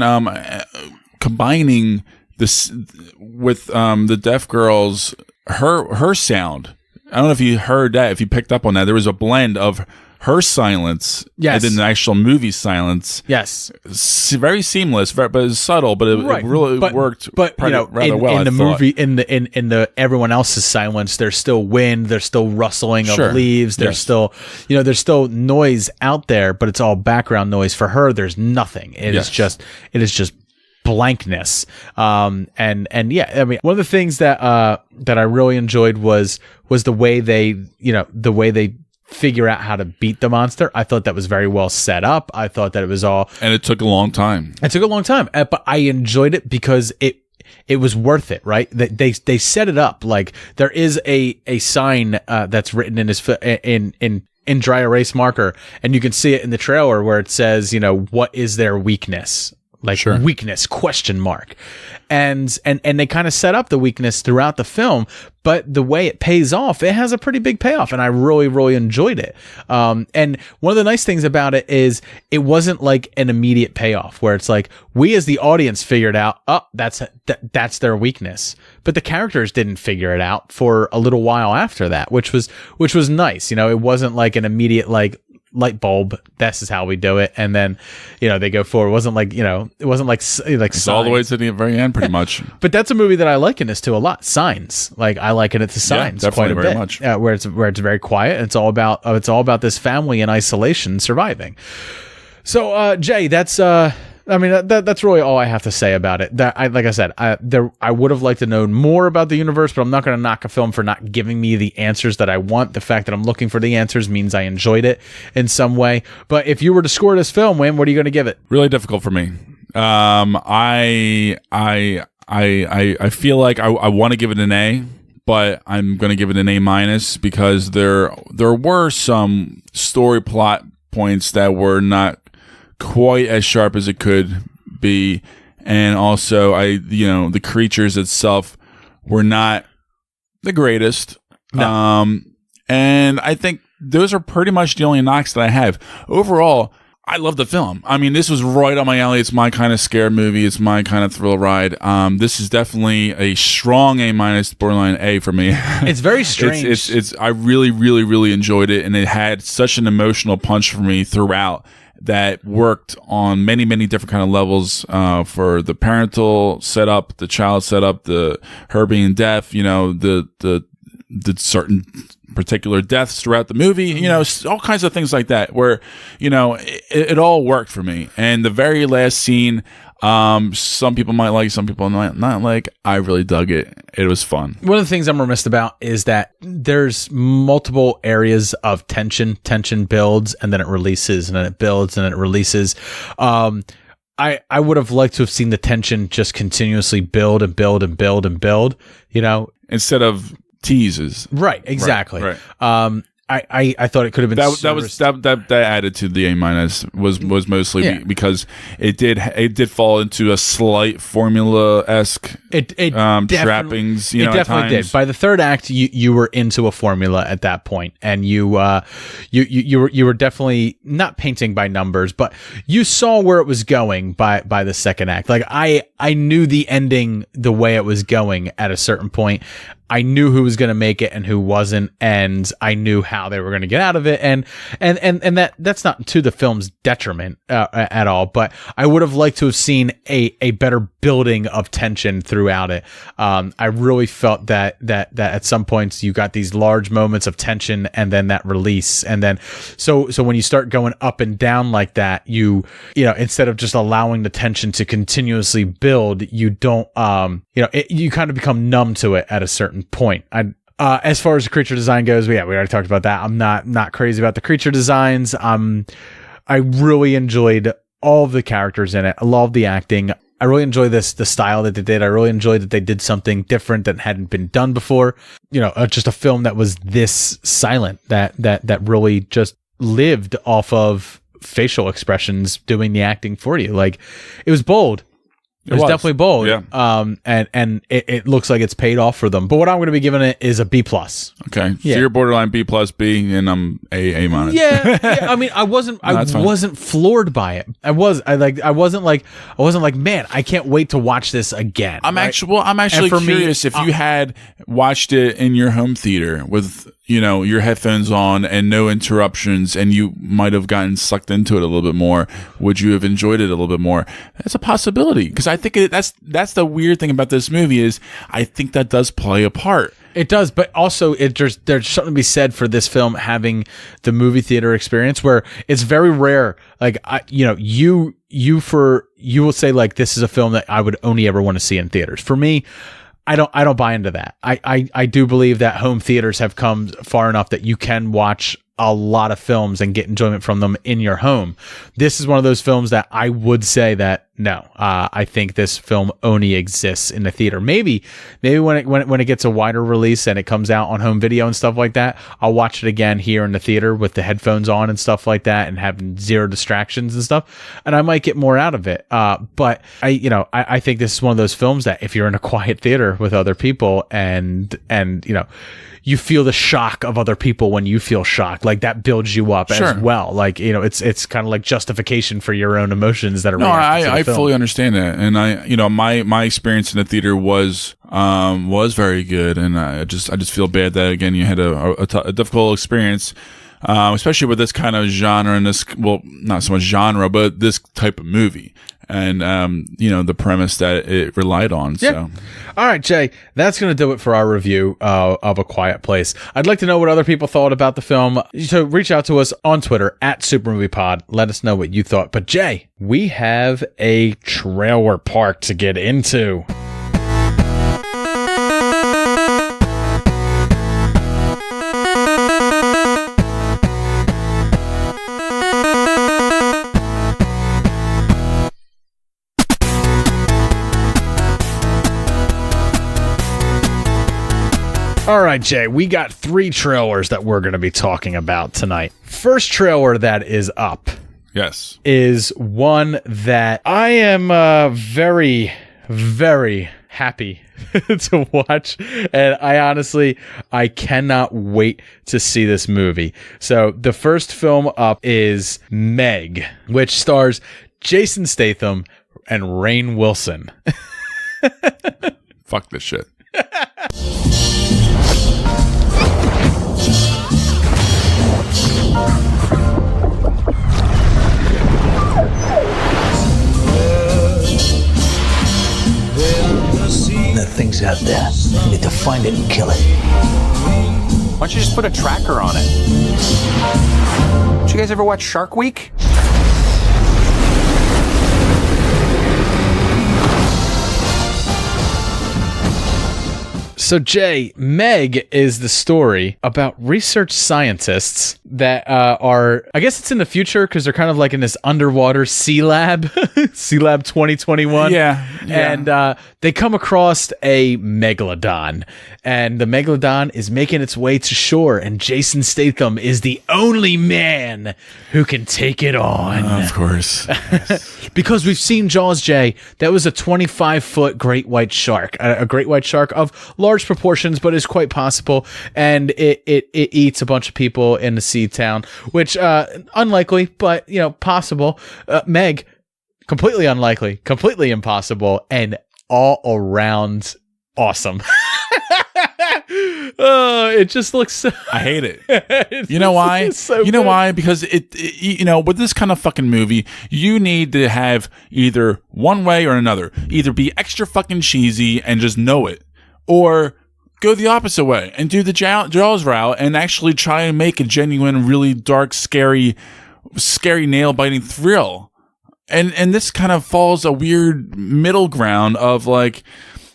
combining this with the deaf girl's her sound. I don't know if you heard that, if you picked up on that. There was a blend of her silence, yes, and then the actual movie silence. Yes, very seamless, but it's subtle. But it really worked. But rather well in the movie, in the everyone else's silence, there's still wind, there's still rustling of leaves, there's still there's still noise out there, but it's all background noise. For her, there's nothing. It is just blankness. And yeah, I mean, one of the things that I really enjoyed was the way they figure out how to beat the monster. I thought that was very well set up. I thought that it was all, and it took a long time. But I enjoyed it because it was worth it, right? They set it up like there is a sign that's written in his in dry erase marker, and you can see it in the trailer where it says, what is their weakness? Like weakness ? And they kind of set up the weakness throughout the film, but the way it pays off, it has a pretty big payoff, and I really, really enjoyed it. And one of the nice things about it is it wasn't like an immediate payoff where it's like we as the audience figured out, that's their weakness, but the characters didn't figure it out for a little while after that, which was nice. It wasn't like an immediate light bulb, this is how we do it, and then they go forward. It wasn't like it's all the way to the very end pretty much. But that's a movie that I liken this to a lot. Signs, like I liken it to Signs quite a bit, much. where it's very quiet, and it's all about this family in isolation surviving. So Jay, that's that's really all I have to say about it. Like I said, I would have liked to know more about the universe, but I'm not going to knock a film for not giving me the answers that I want. The fact that I'm looking for the answers means I enjoyed it in some way. But if you were to score this film, Wayne, what are you going to give it? Really difficult for me. I feel like I want to give it an A, but I'm going to give it an A- because there were some story plot points that were not quite as sharp as it could be, and also the creatures itself were not the greatest. No. And I think those are pretty much the only knocks that I have. Overall, I love the film. I mean, this was right on my alley. It's my kind of scare movie. It's my kind of thrill ride. This is definitely a strong A-, borderline A for me. It's very strange. It's I really, really, really enjoyed it, and it had such an emotional punch for me throughout that worked on many, many different kind of levels, for the parental setup, the child setup, her being deaf, the certain particular deaths throughout the movie, all kinds of things like that, where, it all worked for me. And the very last scene, some people might like, some people might not like. I really dug it. It was fun. One of the things I'm remiss about is that there's multiple areas of tension. Tension builds and then it releases, and then it builds and then it releases. I would have liked to have seen the tension just continuously build and build and build and build, instead of teases. Right, exactly. Right. I thought it could have been that added to the A- was mostly because it did fall into a slight formula-esque trappings. It definitely did. By the third act, you were into a formula at that point, and you were definitely not painting by numbers, but you saw where it was going by the second act. Like I knew the ending the way it was going at a certain point. I knew who was going to make it and who wasn't, and I knew how they were going to get out of it, and that's not to the film's detriment at all. But I would have liked to have seen a better building of tension throughout it. I really felt that at some points you got these large moments of tension, and then that release, and then so when you start going up and down like that, you know, instead of just allowing the tension to continuously build, you don't you kind of become numb to it at a certain point. As far as the creature design goes, we already talked about that. I'm not crazy about the creature designs. I really enjoyed all of the characters in it. I love the acting. I really enjoy the style that they did. I really enjoyed that they did something different that hadn't been done before. You know, just a film that was this silent, that really just lived off of facial expressions doing the acting for you. Like, it was bold. It was definitely bold. Yeah. And it looks like it's paid off for them. But what I'm going to be giving it is a B+. Okay. So you're borderline B+, B, and I'm A-. Yeah. I mean, I wasn't floored by it. I wasn't like, man, I can't wait to watch this again. I'm actually curious if you had watched it in your home theater with, you know, your headphones on and no interruptions, and you might have gotten sucked into it a little bit more. Would you have enjoyed it a little bit more? That's a possibility, because I think that's the weird thing about this movie is I think that does play a part. It does, but also there's something to be said for this film having the movie theater experience, where it's very rare. Like, you will say, like, this is a film that I would only ever want to see in theaters. For me, I don't buy into that. I do believe that home theaters have come far enough that you can watch a lot of films and get enjoyment from them in your home. This is one of those films that I would say that no, I think this film only exists in the theater. Maybe when it gets a wider release and it comes out on home video and stuff like that, I'll watch it again here in the theater with the headphones on and stuff like that, and having zero distractions and stuff, and I might get more out of it. But I think this is one of those films that if you're in a quiet theater with other people and you feel the shock of other people when you feel shocked, like that builds you up as well. Like, it's kind of like justification for your own emotions that are. No, I fully understand that, and my experience in the theater was very good, and I just feel bad that again you had a difficult experience, especially with this kind of genre and this, well, not so much genre, but this type of movie. And, the premise that it relied on. So. Yeah. All right, Jay, that's going to do it for our review of A Quiet Place. I'd like to know what other people thought about the film. So reach out to us on Twitter @SuperMoviePod. Let us know what you thought. But Jay, we have a trailer park to get into. All right, Jay, we got 3 trailers that we're going to be talking about tonight. First trailer that is up, yes, is one that I am very, very happy to watch, and I cannot wait to see this movie. So the first film up is Meg, which stars Jason Statham and Rainn Wilson. Fuck this shit. That thing's out there. You need to find it and kill it. Why don't you just put a tracker on it? Did you guys ever watch Shark Week? So, Jay, Meg is the story about research scientists that are, I guess it's in the future because they're kind of like in this underwater sea lab, Sea Lab 2021. Yeah. And they come across a megalodon, and the megalodon is making its way to shore, and Jason Statham is the only man who can take it on. Of course. Because we've seen Jaws, Jay. That was a 25-foot great white shark, a great white shark of large proportions, but is quite possible. And it eats a bunch of people in the sea town, which unlikely, but possible. Meg, completely unlikely, completely impossible, and all around awesome. It just looks so I hate it. You know why? So know good. why? Because it with this kind of fucking movie, you need to have either one way or another. Either be extra fucking cheesy and just know it, or go the opposite way and do the Jaws route and actually try and make a genuine, really dark, scary nail-biting thrill. And this kind of falls a weird middle ground of like,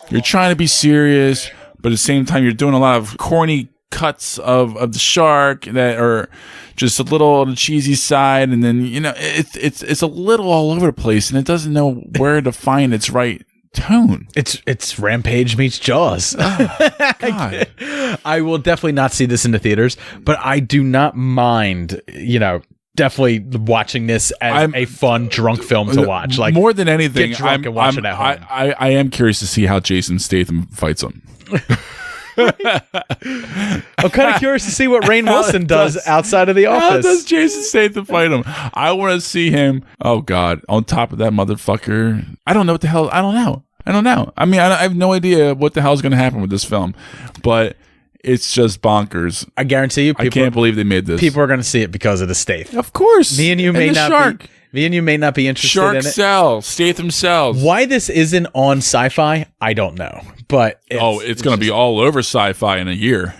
you're trying to be serious, but at the same time, you're doing a lot of corny cuts of the shark that are just a little on the cheesy side. And then, it's a little all over the place, and it doesn't know where to find its right tone. It's Rampage meets Jaws. God. I will definitely not see this in the theaters, but I do not mind, definitely watching this as a fun drunk film to watch. Like, more than anything, get drunk and watch it at home. I am curious to see how Jason Statham fights him. I'm kind of curious to see what Rainn Wilson does outside of the office. How does Jason Statham fight him? I want to see him. Oh God, on top of that motherfucker. I don't know what the hell. I don't know. I mean, I have no idea what the hell is going to happen with this film, but it's just bonkers. I guarantee you, I can't believe they made this. People are going to see it because of the Statham. Of course. Me and you may not be interested Shark in it. sells. Statham sells. Why this isn't on Sci-Fi, I don't know. But it's going to be all over Sci-Fi in a year.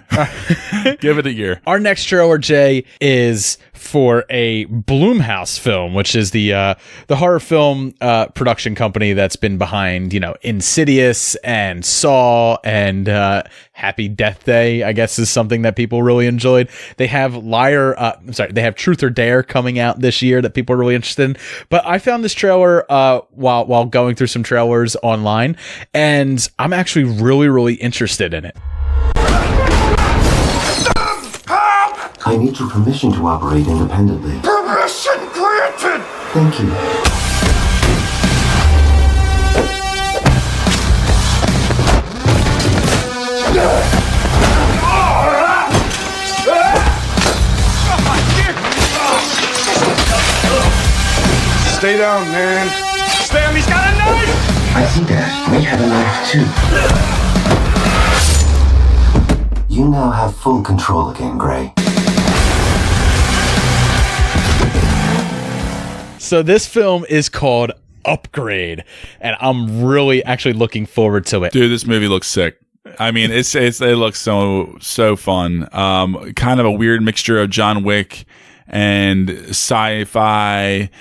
Give it a year. Our next trailer, Jay, is for a Blumhouse film, which is the horror film production company that's been behind, Insidious and Saw and Happy Death Day, I guess, is something that people really enjoyed. They have they have Truth or Dare coming out this year that people are really interested in. But I found this trailer while going through some trailers online, and I'm actually really, really interested in it. I need your permission to operate independently. Permission granted! Thank you. Stay down, man. Spam, he's got a knife! I see that. We have a knife too. You now have full control again, Gray. So this film is called Upgrade, and I'm really actually looking forward to it. Dude, this movie looks sick. I mean, it looks so fun. Kind of a weird mixture of John Wick and sci-fi,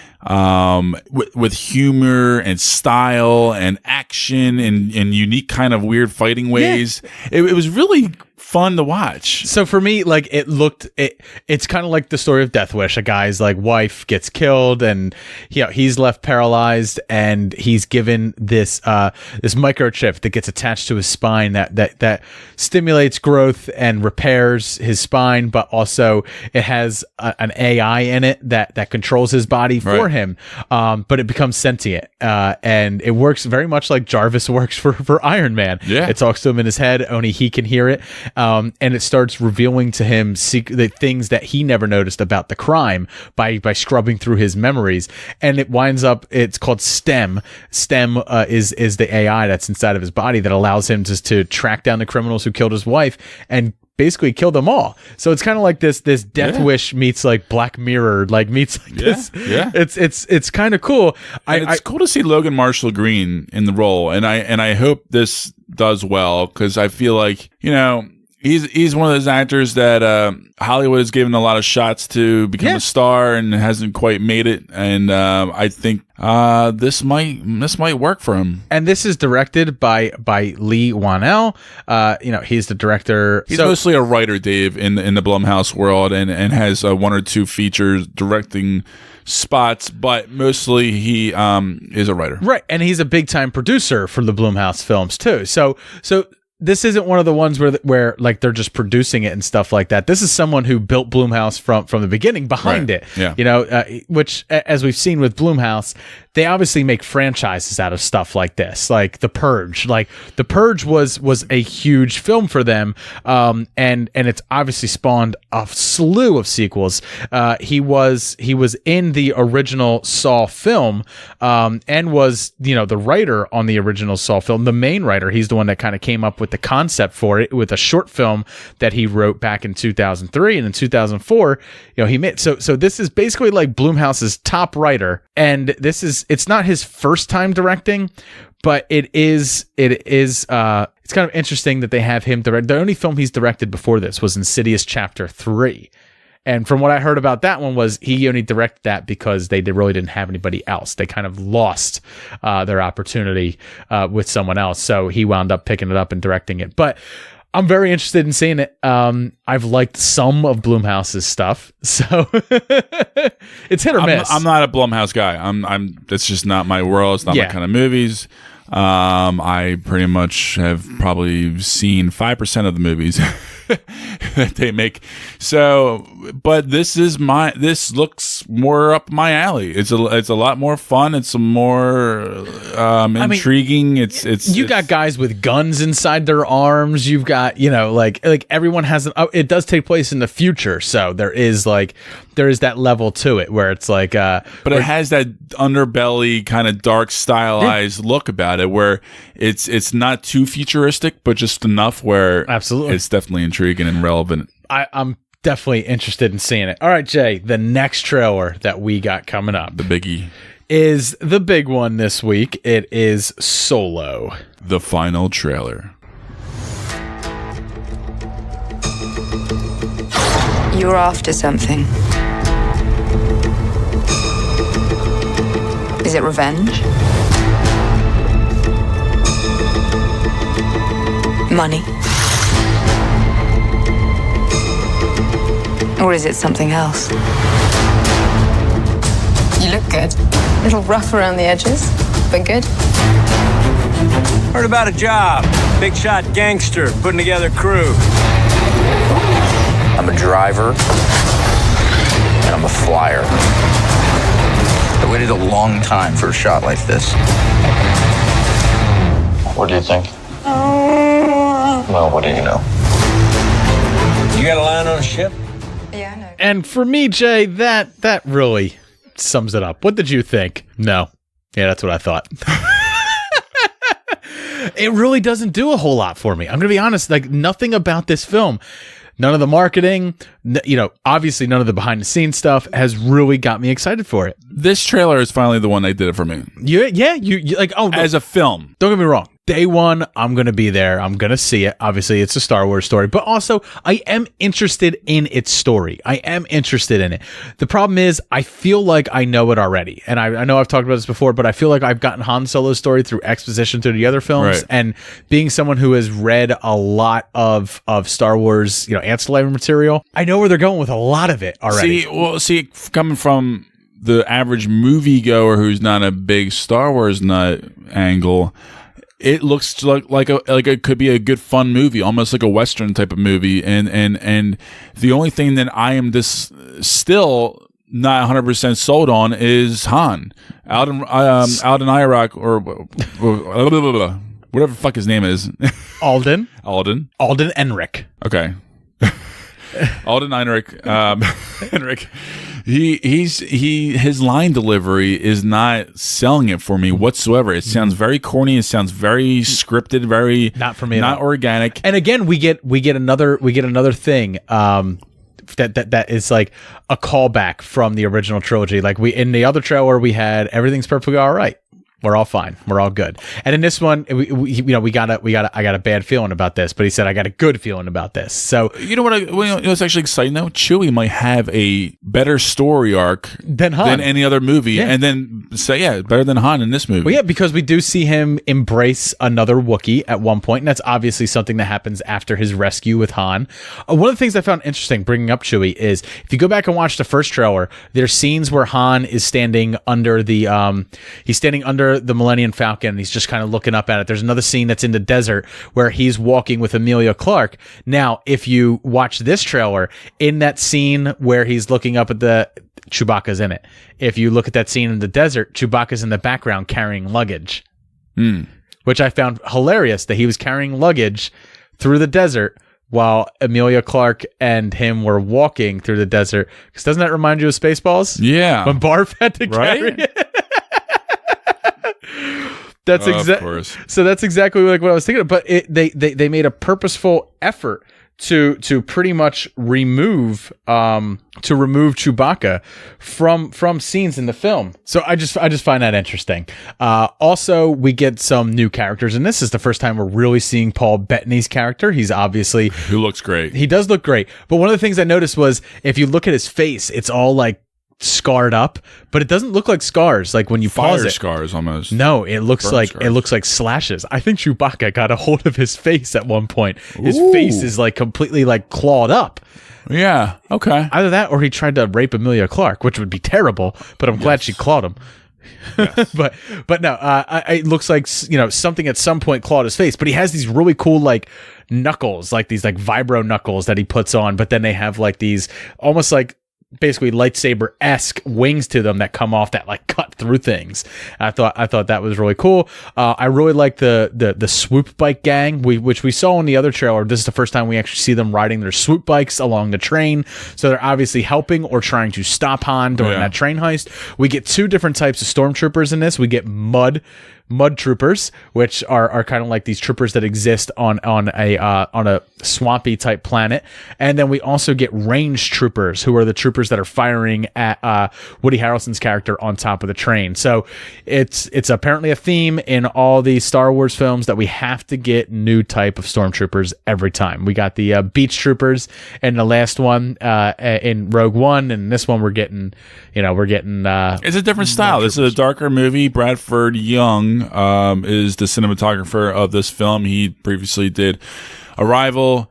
with humor and style and action and unique kind of weird fighting ways. Yeah. It was really fun to watch. So for me, like, it's kind of like the story of Death Wish. A guy's like wife gets killed, and he's left paralyzed, and he's given this microchip that gets attached to his spine that stimulates growth and repairs his spine, but also it has an AI in it that controls his body for him. But it becomes sentient, and it works very much like Jarvis works for Iron Man. Yeah, it talks to him in his head, only he can hear it. And it starts revealing to him the things that he never noticed about the crime by scrubbing through his memories. And it winds up, it's called STEM. STEM is the AI that's inside of his body that allows him to track down the criminals who killed his wife and basically kill them all. So it's kind of like this Death Wish meets like Black Mirror, meets like this. Yeah. It's kind of cool. It's cool to see Logan Marshall Green in the role, and I hope this does well, because I feel like, He's one of those actors that Hollywood has given a lot of shots to become a star and hasn't quite made it. And I think this might work for him. And this is directed by Lee Wanell. He's the director. He's mostly a writer, Dave, in the Blumhouse world, and has one or two features directing spots, but mostly he is a writer. Right, and he's a big time producer for the Blumhouse films too. So this isn't one of the ones where like they're just producing it and stuff like that. This is someone who built Blumhouse from the beginning behind it. Yeah. Which, as we've seen with Blumhouse, they obviously make franchises out of stuff like this, like The Purge. Like The Purge was a huge film for them, and it's obviously spawned a slew of sequels. He was in the original Saw film, and was the writer on the original Saw film, the main writer. He's the one that kind of came up with the concept for it with a short film that he wrote back in 2003, and in 2004, he made. So this is basically like Blumhouse's top writer, and it's not his first time directing, but it's kind of interesting that they have him direct. The only film he's directed before this was Insidious Chapter 3. And from what I heard about that one was he only directed that because they really didn't have anybody else. They kind of lost their opportunity with someone else. So he wound up picking it up and directing it. But I'm very interested in seeing it. I've liked some of Blumhouse's stuff, so it's hit or miss. I'm not a Blumhouse guy. That's just not my world. It's not my kind of movies. I pretty much have probably seen 5% of the movies that they make. So, but this looks more up my alley. It's a lot more fun. It's a more intriguing. You got guys with guns inside their arms. You've got like everyone has it does take place in the future, so there is that level to it where it's like but it has that underbelly kind of dark stylized look about it where it's not too futuristic but just enough where absolutely it's definitely intriguing and relevant. I'm definitely interested in seeing it. All right, Jay, the next trailer that we got coming up, the biggie, is the big one this week. It is Solo, the final trailer. You're after something. Is it revenge? Money? Or is it something else? You look good. A little rough around the edges, but good. Heard about a job. Big shot gangster putting together crew. I'm a driver, and I'm a flyer. I waited a long time for a shot like this. What do you think? Well, what do you know? You got a line on a ship? Yeah, I know. And for me, Jay, that really sums it up. What did you think? No. Yeah, that's what I thought. It really doesn't do a whole lot for me. I'm going to be honest, like nothing about this film, none of the marketing, obviously none of the behind the scenes stuff has really got me excited for it. This trailer is finally the one that did it for me. You like, oh, no. As a film. Don't get me wrong. Day one, I'm going to be there. I'm going to see it. Obviously, it's a Star Wars story, but also I am interested in its story. I am interested in it. The problem is I feel like I know it already. And I know I've talked about this before, but I feel like I've gotten Han Solo's story through exposition through the other films. Right. And being someone who has read a lot of Star Wars, ancillary material, I know where they're going with a lot of it already. See, coming from the average moviegoer who's not a big Star Wars nut angle, it looks like it could be a good fun movie, almost like a Western type of movie. And the only thing that I am still not 100% sold on is Han. Alden Ehrenreich, or whatever the fuck his name is. Alden Ehrenreich. Okay. Alden Ehrenreich. Henrik. His line delivery is not selling it for me whatsoever. It sounds very corny. It sounds very scripted, very not for me, not organic. And again, we get another thing that is like a callback from the original trilogy. Like in the other trailer we had Everything's Perfectly All Right. We're all fine. We're all good. And in this one, I got a bad feeling about this, but he said I got a good feeling about this. So you know what? It's actually exciting though. Chewie might have a better story arc than Han, than any other movie, and then say better than Han in this movie. Well, yeah, because we do see him embrace another Wookiee at one point, and that's obviously something that happens after his rescue with Han. One of the things I found interesting bringing up Chewie is if you go back and watch the first trailer, there's scenes where Han is standing under the Millennium Falcon, and he's just kind of looking up at it. There's another scene that's in the desert where he's walking with Emilia Clarke. Now, if you watch this trailer, in that scene where he's looking up at Chewbacca's in it. If you look at that scene in the desert, Chewbacca's in the background carrying luggage, which I found hilarious that he was carrying luggage through the desert while Emilia Clarke and him were walking through the desert. Because doesn't that remind you of Spaceballs? Yeah. When Barf had to carry it. That's exactly. So that's exactly like what I was thinking of. But they made a purposeful effort to pretty much remove Chewbacca from scenes in the film. So I just find that interesting. Also, we get some new characters, and this is the first time we're really seeing Paul Bettany's character. He's obviously who looks great. He does look great. But one of the things I noticed was if you look at his face, it's all like scarred up, but it doesn't look like scars. Like when you pause it, scars almost. No, it looks like slashes. I think Chewbacca got a hold of his face at one point. His face is like completely like clawed up. Yeah. Okay. Either that or he tried to rape Emilia Clarke, which would be terrible. But I'm glad she clawed him. Yes. but no, it looks like something at some point clawed his face. But he has these really cool like knuckles, like these like vibro knuckles that he puts on. But then they have like these almost like basically lightsaber-esque wings to them that come off that like cut through things. I thought that was really cool. I really like the swoop bike gang, which we saw in the other trailer. This is the first time we actually see them riding their swoop bikes along the train. So they're obviously helping or trying to stop Han during that train heist. We get two different types of stormtroopers in this. We get mud troopers, which are kind of like these troopers that exist on a swampy type planet, and then we also get range troopers, who are the troopers that are firing at Woody Harrelson's character on top of the train. So it's apparently a theme in all the Star Wars films that we have to get new type of stormtroopers every time. We got the beach troopers in the last one in Rogue One, and this one we're getting. It's a different style. This is a darker movie. Bradford Young is the cinematographer of this film. He previously did Arrival,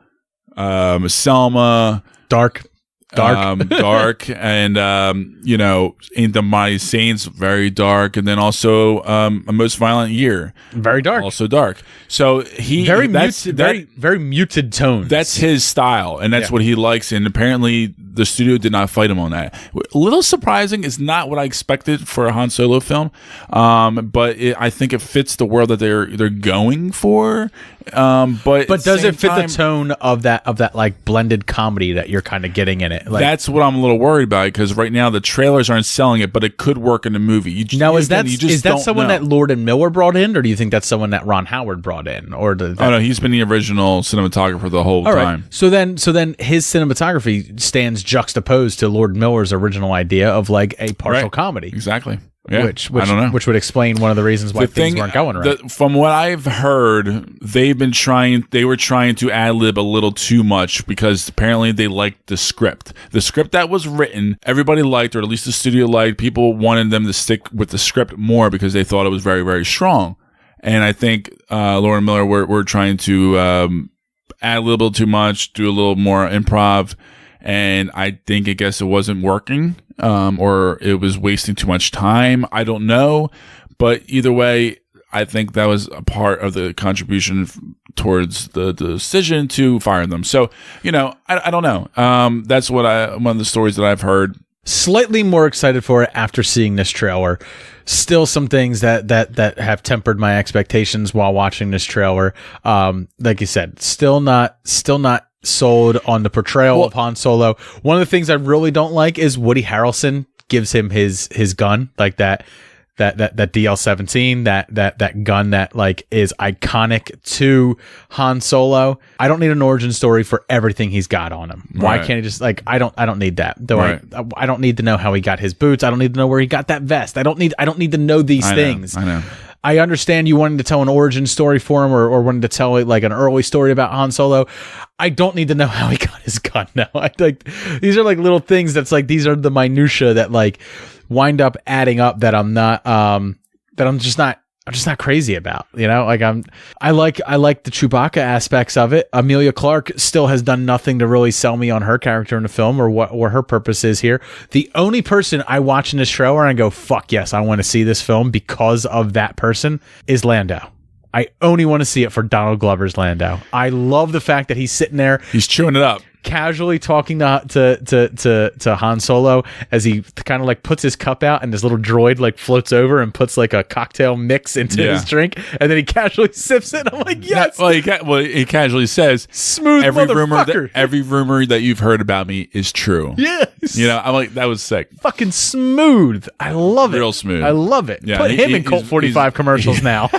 Selma, Dark, and Ain't the Mighty Saints, very dark, and then also A Most Violent Year, very dark, also dark. So very muted tones. That's his style, and that's what he likes. And apparently, the studio did not fight him on that. A little surprising. It's not what I expected for a Han Solo film, but I think it fits the world that they're going for. But does it fit the tone of that like blended comedy that you're kind of getting in it? Like, that's what I'm a little worried about, because right now the trailers aren't selling it, but it could work in the movie. Is that someone that Lord and Miller brought in, or do you think that's someone that Ron Howard brought in, or no, he's been the original cinematographer the whole time. So then his cinematography stands juxtaposed to Lord Miller's original idea of like a partial comedy. Exactly. Yeah, which I don't know. Which would explain one of the reasons why things weren't going right. From what I've heard, they were trying to ad-lib a little too much, because apparently they liked the script. The script that was written, everybody liked, or at least the studio liked. People wanted them to stick with the script more because they thought it was very, very strong. And I think Lord and Miller were trying to add a little too much, do a little more improv. And I guess it wasn't working, or it was wasting too much time. I don't know. But either way, I think that was a part of the contribution towards the decision to fire them. So, I don't know. That's one of the stories that I've heard. Slightly more excited for it after seeing this trailer. Still some things that have tempered my expectations while watching this trailer. Like you said, still not sold on the portrayal of Han Solo. One of the things I really don't like is Woody Harrelson gives him his gun like that. that DL-17, that gun that like is iconic to Han Solo. I don't need an origin story for everything he's got on him. Why can't he just like I don't need that. Though I don't need to know how he got his boots. I don't need to know where he got that vest. I don't need to know these things. I know. I understand you wanting to tell an origin story for him or wanting to tell like an early story about Han Solo. I don't need to know how he got his gun now. I like these are like little things that's like these are the minutia that like wind up adding up that I'm just not crazy about, you know? Like I like the Chewbacca aspects of it. Emilia Clarke still has done nothing to really sell me on her character in the film or what her purpose is here. The only person I watch in this trailer and I go, fuck yes, I want to see this film because of that person is Lando. I only want to see it for Donald Glover's Lando. I love the fact that he's sitting there. He's chewing it up. Casually talking to Han Solo as he kind of like puts his cup out and this little droid like floats over and puts like a cocktail mix into his drink and then he casually sips it. I'm like, yes. He casually says, "Smooth motherfucker." Every rumor that you've heard about me is true. Yes. You know, I'm like, that was sick. Fucking smooth. I love it. Real smooth. I love it. Yeah, Put him in Colt 45 commercials now.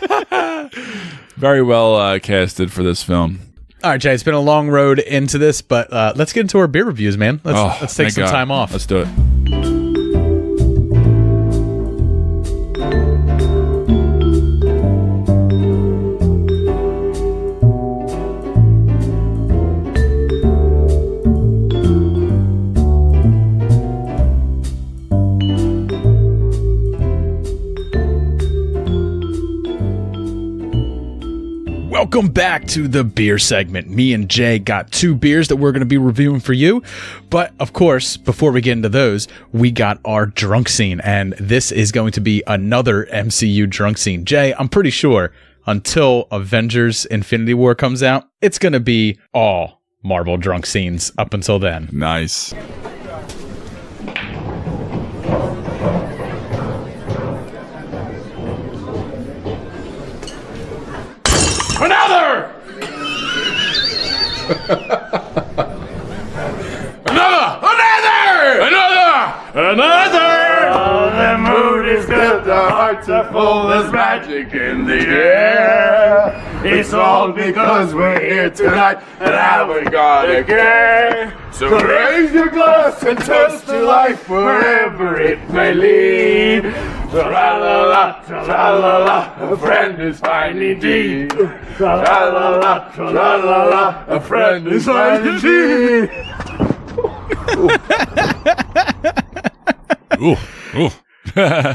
Very well casted for this film. All right, Jay, it's been a long road into this, but let's get into our beer reviews, man. Let's take some time off. Let's do it. Welcome back to the beer segment. Me and Jay got 2 beers that we're going to be reviewing for you. But of course, before we get into those, we got our drunk scene. And this is going to be another MCU drunk scene. Jay, I'm pretty sure until Avengers Infinity War comes out, it's going to be all Marvel drunk scenes up until then. Nice. Another! Another! Oh, the mood is good, the hearts are full, there's magic in the air. It's all because we're here tonight, and how we gotta get. So raise your glass and toast to life wherever it may lead. Tra-la-la, tra-la-la, a friend is fine indeed. Tra-la-la, tra-la-la, a friend is fine indeed. Ooh.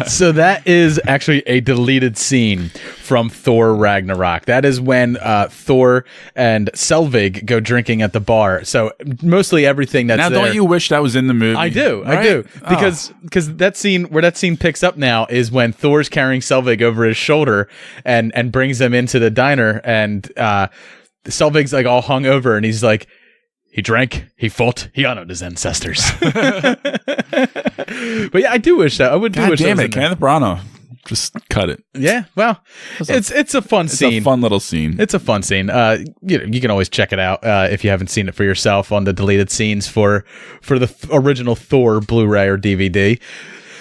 So that is actually a deleted scene from Thor Ragnarok. That is when Thor and Selvig go drinking at the bar. So mostly everything that's now, there. don't you wish that was in the movie? I do, right? I do, because that scene where that scene picks up now is when Thor's carrying Selvig over his shoulder and brings them into the diner, and Selvig's like all hung over, and he's like, he drank, he fought, he honored his ancestors. But yeah, I do wish that. I would do wish that. Damn it, Kenneth Branagh. Just cut it. Yeah, well, it's a fun scene. It's a fun little scene. It's a fun scene. You can always check it out if you haven't seen it for yourself on the deleted scenes for the original Thor Blu-ray or DVD.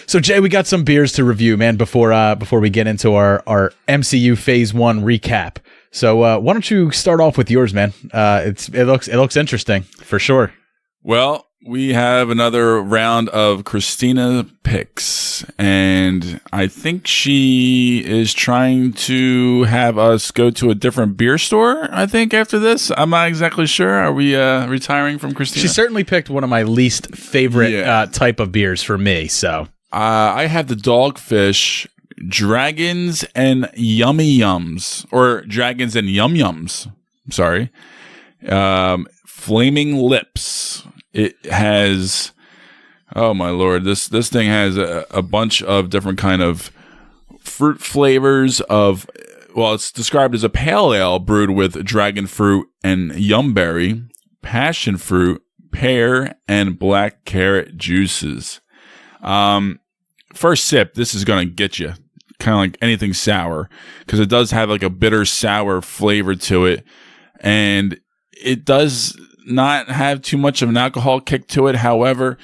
So Jay, we got some beers to review, man, before we get into our MCU Phase One recap. So why don't you start off with yours, man? It looks interesting for sure. Well, we have another round of Christina picks, and I think she is trying to have us go to a different beer store, I think, after this. I'm not exactly sure. Are we retiring from Christina? She certainly picked one of my least favorite type of beers for me, so. I have the Dogfish Dragons and Yummy Yums, or Dragons and Yum Yums. Sorry. Flaming Lips. It has, oh my lord, this thing has a bunch of different kind of fruit flavors of, well, it's described as a pale ale brewed with dragon fruit and yumberry, passion fruit, pear, and black carrot juices. First sip, this is going to get you. Kind of like anything sour, because it does have like a bitter sour flavor to it, and it does not have too much of an alcohol kick to it. However,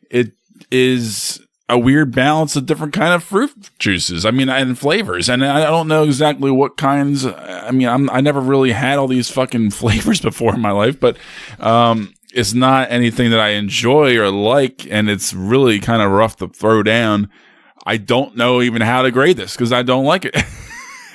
it is a weird balance of different kind of fruit juices. I mean, and flavors. And I don't know exactly what kinds. I mean, I never really had all these fucking flavors before in my life, but it's not anything that I enjoy or like, and it's really kind of rough to throw down. I don't know even how to grade this because I don't like it.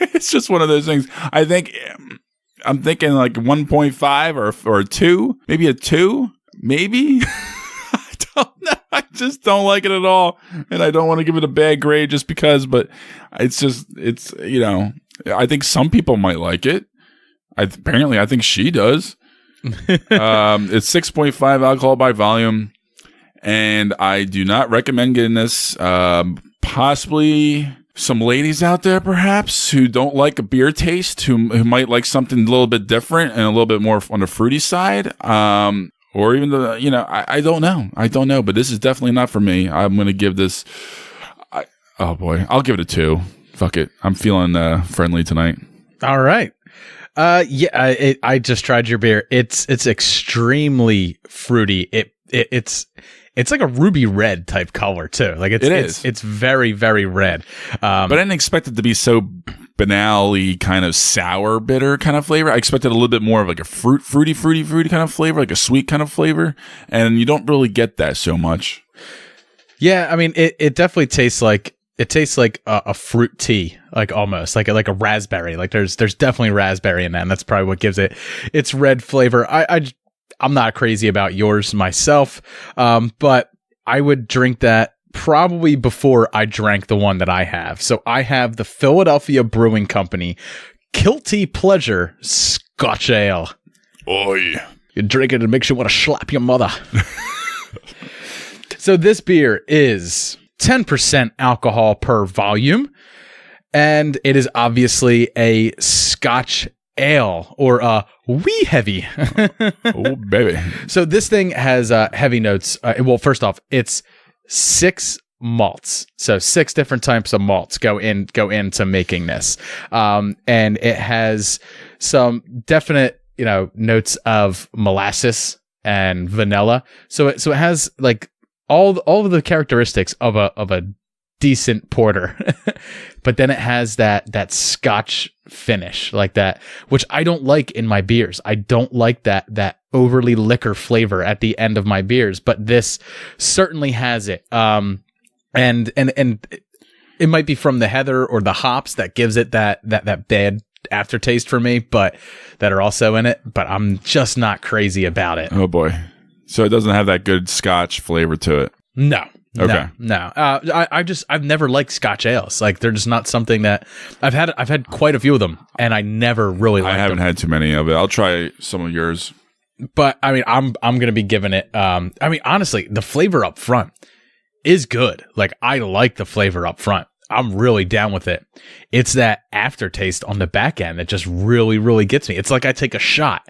It's just one of those things. I'm thinking like 1.5 or a 2, maybe a 2, maybe. I don't know. I just don't like it at all, and I don't want to give it a bad grade just because. But it's you know, I think some people might like it. Apparently, I think she does. It's 6.5 alcohol by volume, and I do not recommend getting this. Possibly some ladies out there, perhaps, who don't like a beer taste, who might like something a little bit different and a little bit more on the fruity side. Or even I don't know, but this is definitely not for me. I'm going to give this, I'll give it a 2. Fuck it. I'm feeling friendly tonight. All right. I just tried your beer. It's extremely fruity. It's like a ruby red type color too. Like it's very, very red. But I didn't expect it to be so banally kind of sour, bitter kind of flavor. I expected a little bit more of like a fruity kind of flavor, like a sweet kind of flavor. And you don't really get that so much. Yeah. I mean, it definitely tastes like a fruit tea, like almost like a raspberry. Like there's definitely raspberry in that. And that's probably what gives it its red flavor. I'm not crazy about yours myself. But I would drink that probably before I drank the one that I have. So I have the Philadelphia Brewing Company Kilty Pleasure Scotch Ale. Oi. You drink it, it makes you want to slap your mother. So this beer is 10% alcohol per volume, and it is obviously a Scotch ale, or wee heavy. Oh, baby. So this thing has heavy notes. Well, first off, it's 6 malts. So 6 different types of malts go into making this. And it has some definite, notes of molasses and vanilla. So it has like all of the characteristics of a decent porter. But then it has that Scotch finish like that, which I don't like in my beers. I don't like that overly liquor flavor at the end of my beers, but this certainly has it. And it might be from the heather or the hops that gives it that bad aftertaste for me, but that are also in it, but I'm just not crazy about it. Oh boy. So it doesn't have that good Scotch flavor to it. No. Okay. No. I've never liked Scotch ales. Like they're just not something that I've had quite a few of them, and I never really liked them. I haven't had too many of it. I'll try some of yours. But I mean, I'm going to be giving it, honestly, the flavor up front is good. Like I like the flavor up front. I'm really down with it. It's that aftertaste on the back end that just really, really gets me. It's like I take a shot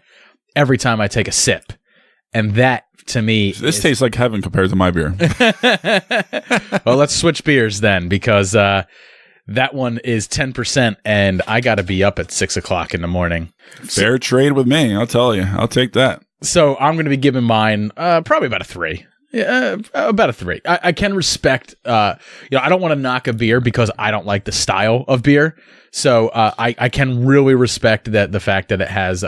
every time I take a sip. And that, to me... So this tastes like heaven compared to my beer. Well, let's switch beers then, because that one is 10%, and I got to be up at 6 o'clock in the morning. Fair trade with me, I'll tell you. I'll take that. So I'm going to be giving mine probably about a 3. Yeah, about a 3. I can respect, I don't want to knock a beer because I don't like the style of beer. So I can really respect the fact that it has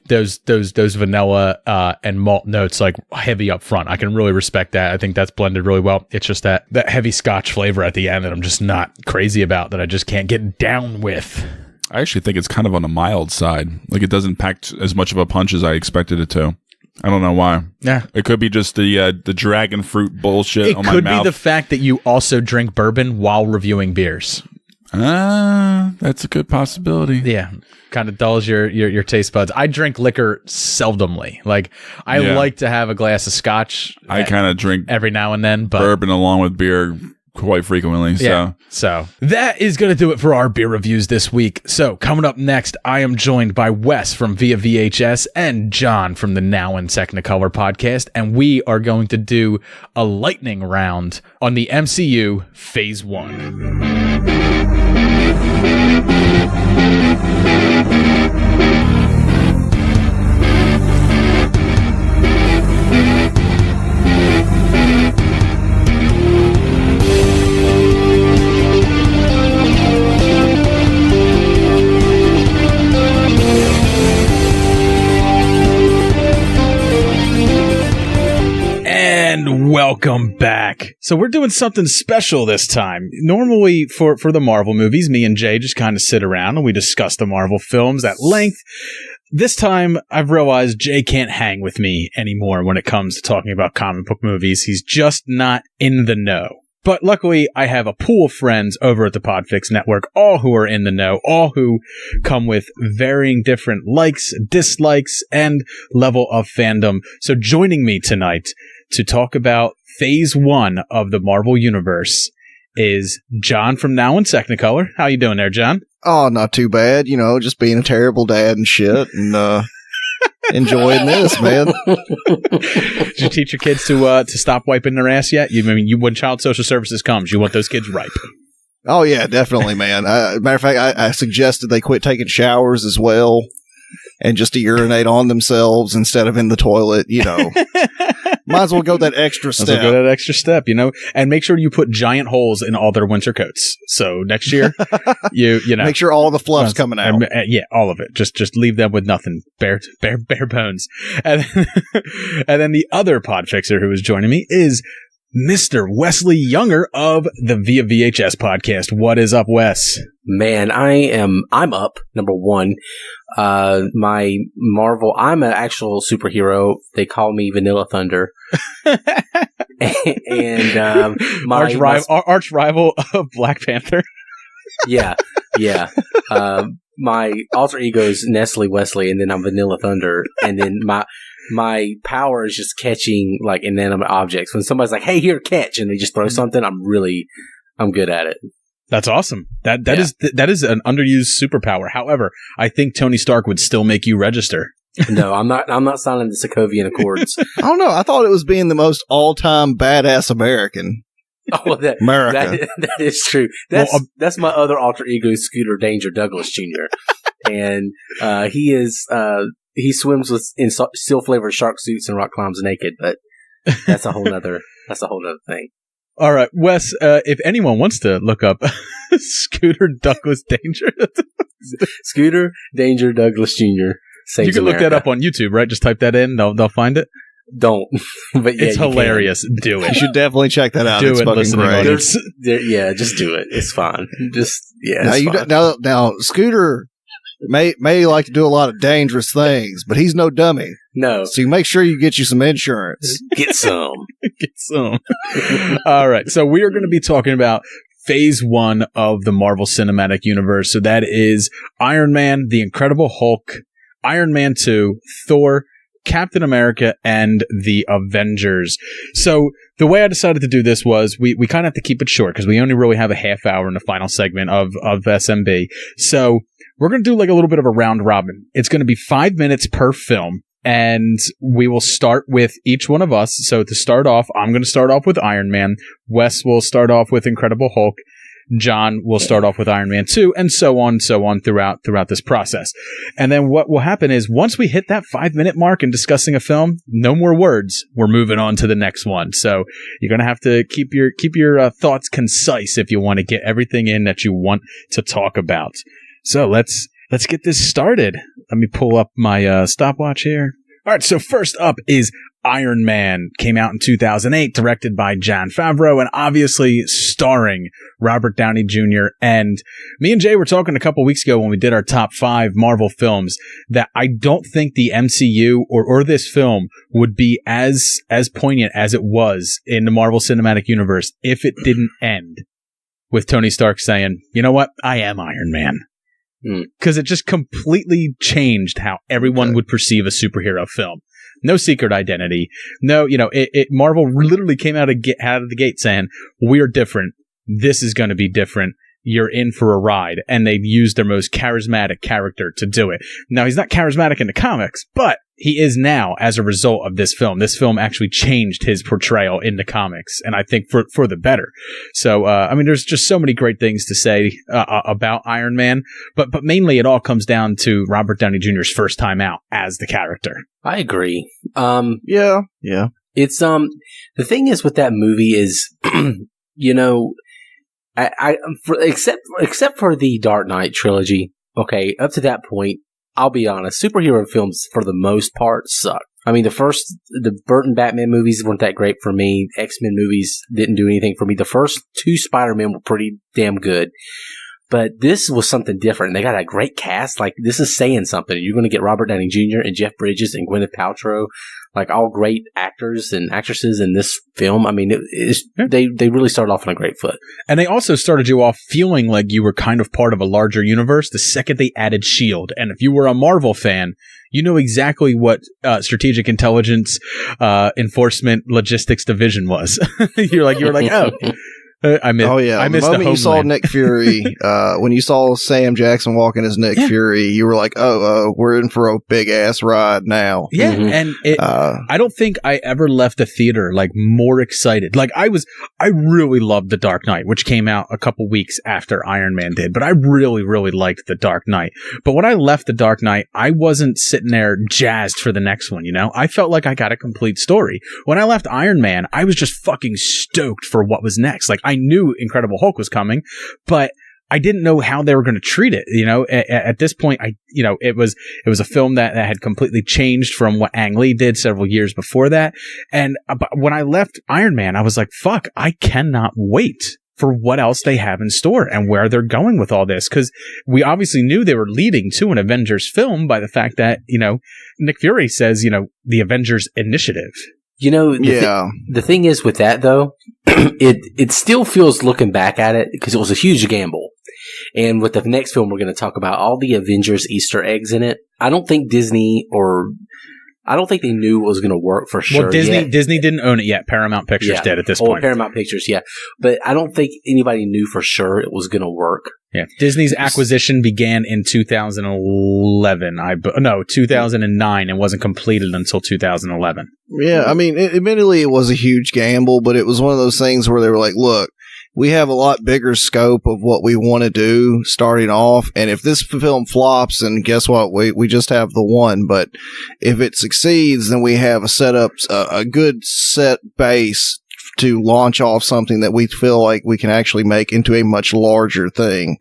those vanilla and malt notes like heavy up front. I can really respect that. I think that's blended really well. It's just that heavy Scotch flavor at the end that I'm just not crazy about, that I just can't get down with. I actually think it's kind of on the mild side. Like it doesn't pack as much of a punch as I expected it to. I don't know why. Yeah, it could be just the dragon fruit bullshit on my mouth. It could be the fact that you also drink bourbon while reviewing beers. That's a good possibility. Yeah, kind of dulls your taste buds. I drink liquor seldomly. Like I like to have a glass of Scotch. I kind of drink every now and then, but bourbon along with beer quite frequently. So that is going to do it for our beer reviews this week. So coming up next, I am joined by Wes from Via VHS and John from the Now In Technicolor podcast, and we are going to do a lightning round on the MCU Phase One. Welcome back. So we're doing something special this time. Normally for the Marvel movies, me and Jay just kind of sit around and we discuss the Marvel films at length. This time, I've realized Jay can't hang with me anymore when it comes to talking about comic book movies. He's just not in the know. But luckily, I have a pool of friends over at the Podfix Network, all who are in the know, all who come with varying different likes, dislikes, and level of fandom. So joining me tonight to talk about Phase One of the Marvel Universe is John from Now In Technicolor. How you doing there, John? Oh, not too bad. You know, just being a terrible dad and shit, and enjoying this, man. Did you teach your kids to stop wiping their ass yet? When Child Social Services comes, you want those kids ripe. Oh yeah, definitely, man. Matter of fact, I suggested they quit taking showers as well, and just to urinate on themselves instead of in the toilet. You know, might as well go that extra step. And make sure you put giant holes in all their winter coats. So next year, you know, make sure all the fluff's coming out. Yeah, all of it. Just leave them with nothing, bare bones. And then the other Podfixer who is joining me is Mr. Wesley Younger of the Via VHS podcast. What is up, Wes? Man, I'm up, number one. My Marvel, I'm an actual superhero. They call me Vanilla Thunder. and my arch rival of Black Panther. Yeah. My alter ego is Nestle Wesley, and then I'm Vanilla Thunder, and then my power is just catching like inanimate objects. When somebody's like, "Hey, here, catch," and they just throw something, I'm good at it. That's awesome. That is an underused superpower. However, I think Tony Stark would still make you register. No, I'm not signing the Sokovian Accords. I don't know. I thought it was being the most all-time badass American. Oh, America. That is true. That's my other alter ego, Scooter Danger Douglas Jr. And he swims in steel flavored shark suits and rock climbs naked. But that's a whole other thing. All right, Wes, if anyone wants to look up Scooter Douglas Danger. Scooter Danger Douglas Jr. You can look that up on YouTube, right? Just type that in. They'll find it. Don't. But yeah, it's hilarious. Do it. You should definitely check that out. Do it's it, listening audience. Yeah, just do it. It's fine. Now, Scooter may like to do a lot of dangerous things, but he's no dummy. No. So you make sure you get you some insurance. Get some. Get some. All right. So we are going to be talking about Phase One of the Marvel Cinematic Universe. So that is Iron Man, The Incredible Hulk, Iron Man 2, Thor, Captain America, and the Avengers. So the way I decided to do this was we kind of have to keep it short because we only really have a half hour in the final segment of SMB. So we're going to do like a little bit of a round robin. It's going to be 5 minutes per film. And we will start with each one of us. So to start off, I'm going to start off with Iron Man. Wes will start off with Incredible Hulk. John will start off with Iron Man 2, and so on throughout this process. And then what will happen is once we hit that 5 minute mark in discussing a film, no more words. We're moving on to the next one. So you're going to have to keep your thoughts concise if you want to get everything in that you want to talk about. So let's get this started. Let me pull up my stopwatch here. All right, so first up is Iron Man. Came out in 2008, directed by Jon Favreau, and obviously starring Robert Downey Jr. And me and Jay were talking a couple weeks ago when we did our top 5 Marvel films that I don't think the MCU or this film would be as poignant as it was in the Marvel Cinematic Universe if it didn't end with Tony Stark saying, "You know what? I am Iron Man." Because it just completely changed how everyone would perceive a superhero film. No secret identity. No, Marvel literally came out of the gate saying, "We're different. This is going to be different. You're in for a ride." And they used their most charismatic character to do it. Now, he's not charismatic in the comics, but he is now as a result of this film. This film actually changed his portrayal in the comics, and I think for the better. So, there's just so many great things to say about Iron Man, but mainly it all comes down to Robert Downey Jr.'s first time out as the character. I agree. Yeah. It's the thing is with that movie is, except for the Dark Knight trilogy, okay, up to that point, I'll be honest, superhero films for the most part suck. I mean, the Burton Batman movies weren't that great for me. X-Men movies didn't do anything for me. The first 2 Spider-Man were pretty damn good. But this was something different. They got a great cast. Like, this is saying something. You're going to get Robert Downey Jr. and Jeff Bridges and Gwyneth Paltrow, like all great actors and actresses in this film. I mean, they really started off on a great foot. And they also started you off feeling like you were kind of part of a larger universe the second they added S.H.I.E.L.D. And if you were a Marvel fan, you know exactly what Strategic Intelligence Enforcement Logistics Division was. You're like, oh. I missed the moment you saw Nick Fury, when you saw Sam Jackson walking as Nick Fury, you were like, we're in for a big ass ride now. Yeah, and I don't think I ever left the theater like more excited. Like I really loved The Dark Knight, which came out a couple weeks after Iron Man did, but I really, really liked The Dark Knight. But when I left The Dark Knight, I wasn't sitting there jazzed for the next one, you know? I felt like I got a complete story. When I left Iron Man, I was just fucking stoked for what was next. Like, I knew Incredible Hulk was coming, but I didn't know how they were going to treat it. You know, at this point, it was a film that had completely changed from what Ang Lee did several years before that. And when I left Iron Man, I was like, fuck, I cannot wait for what else they have in store and where they're going with all this. Cause we obviously knew they were leading to an Avengers film by the fact that, Nick Fury says, the Avengers Initiative. The thing is with that though, it still feels, looking back at it, because it was a huge gamble. And with the next film we're going to talk about, all the Avengers Easter eggs in it, I don't think they knew it was going to work for sure. Well, Disney didn't own it yet. Paramount Pictures did at this point. Paramount Pictures, yeah. But I don't think anybody knew for sure it was going to work. Yeah. Disney's acquisition began in 2009 and wasn't completed until 2011. Yeah, I mean, admittedly, it was a huge gamble, but it was one of those things where they were like, look, we have a lot bigger scope of what we want to do starting off. And if this film flops, and guess what? We just have the one. But if it succeeds, then we have a good set base to launch off something that we feel like we can actually make into a much larger thing.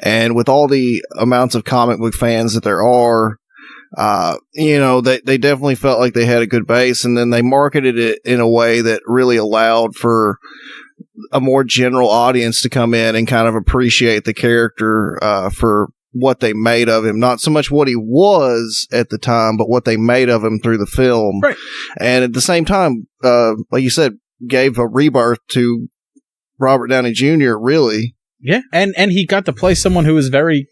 And with all the amounts of comic book fans that there are, they definitely felt like they had a good base, and then they marketed it in a way that really allowed for a more general audience to come in and kind of appreciate the character for what they made of him. Not so much what he was at the time, but what they made of him through the film. Right. And at the same time, like you said, gave a rebirth to Robert Downey Jr., really. Yeah. And he got to play someone who was very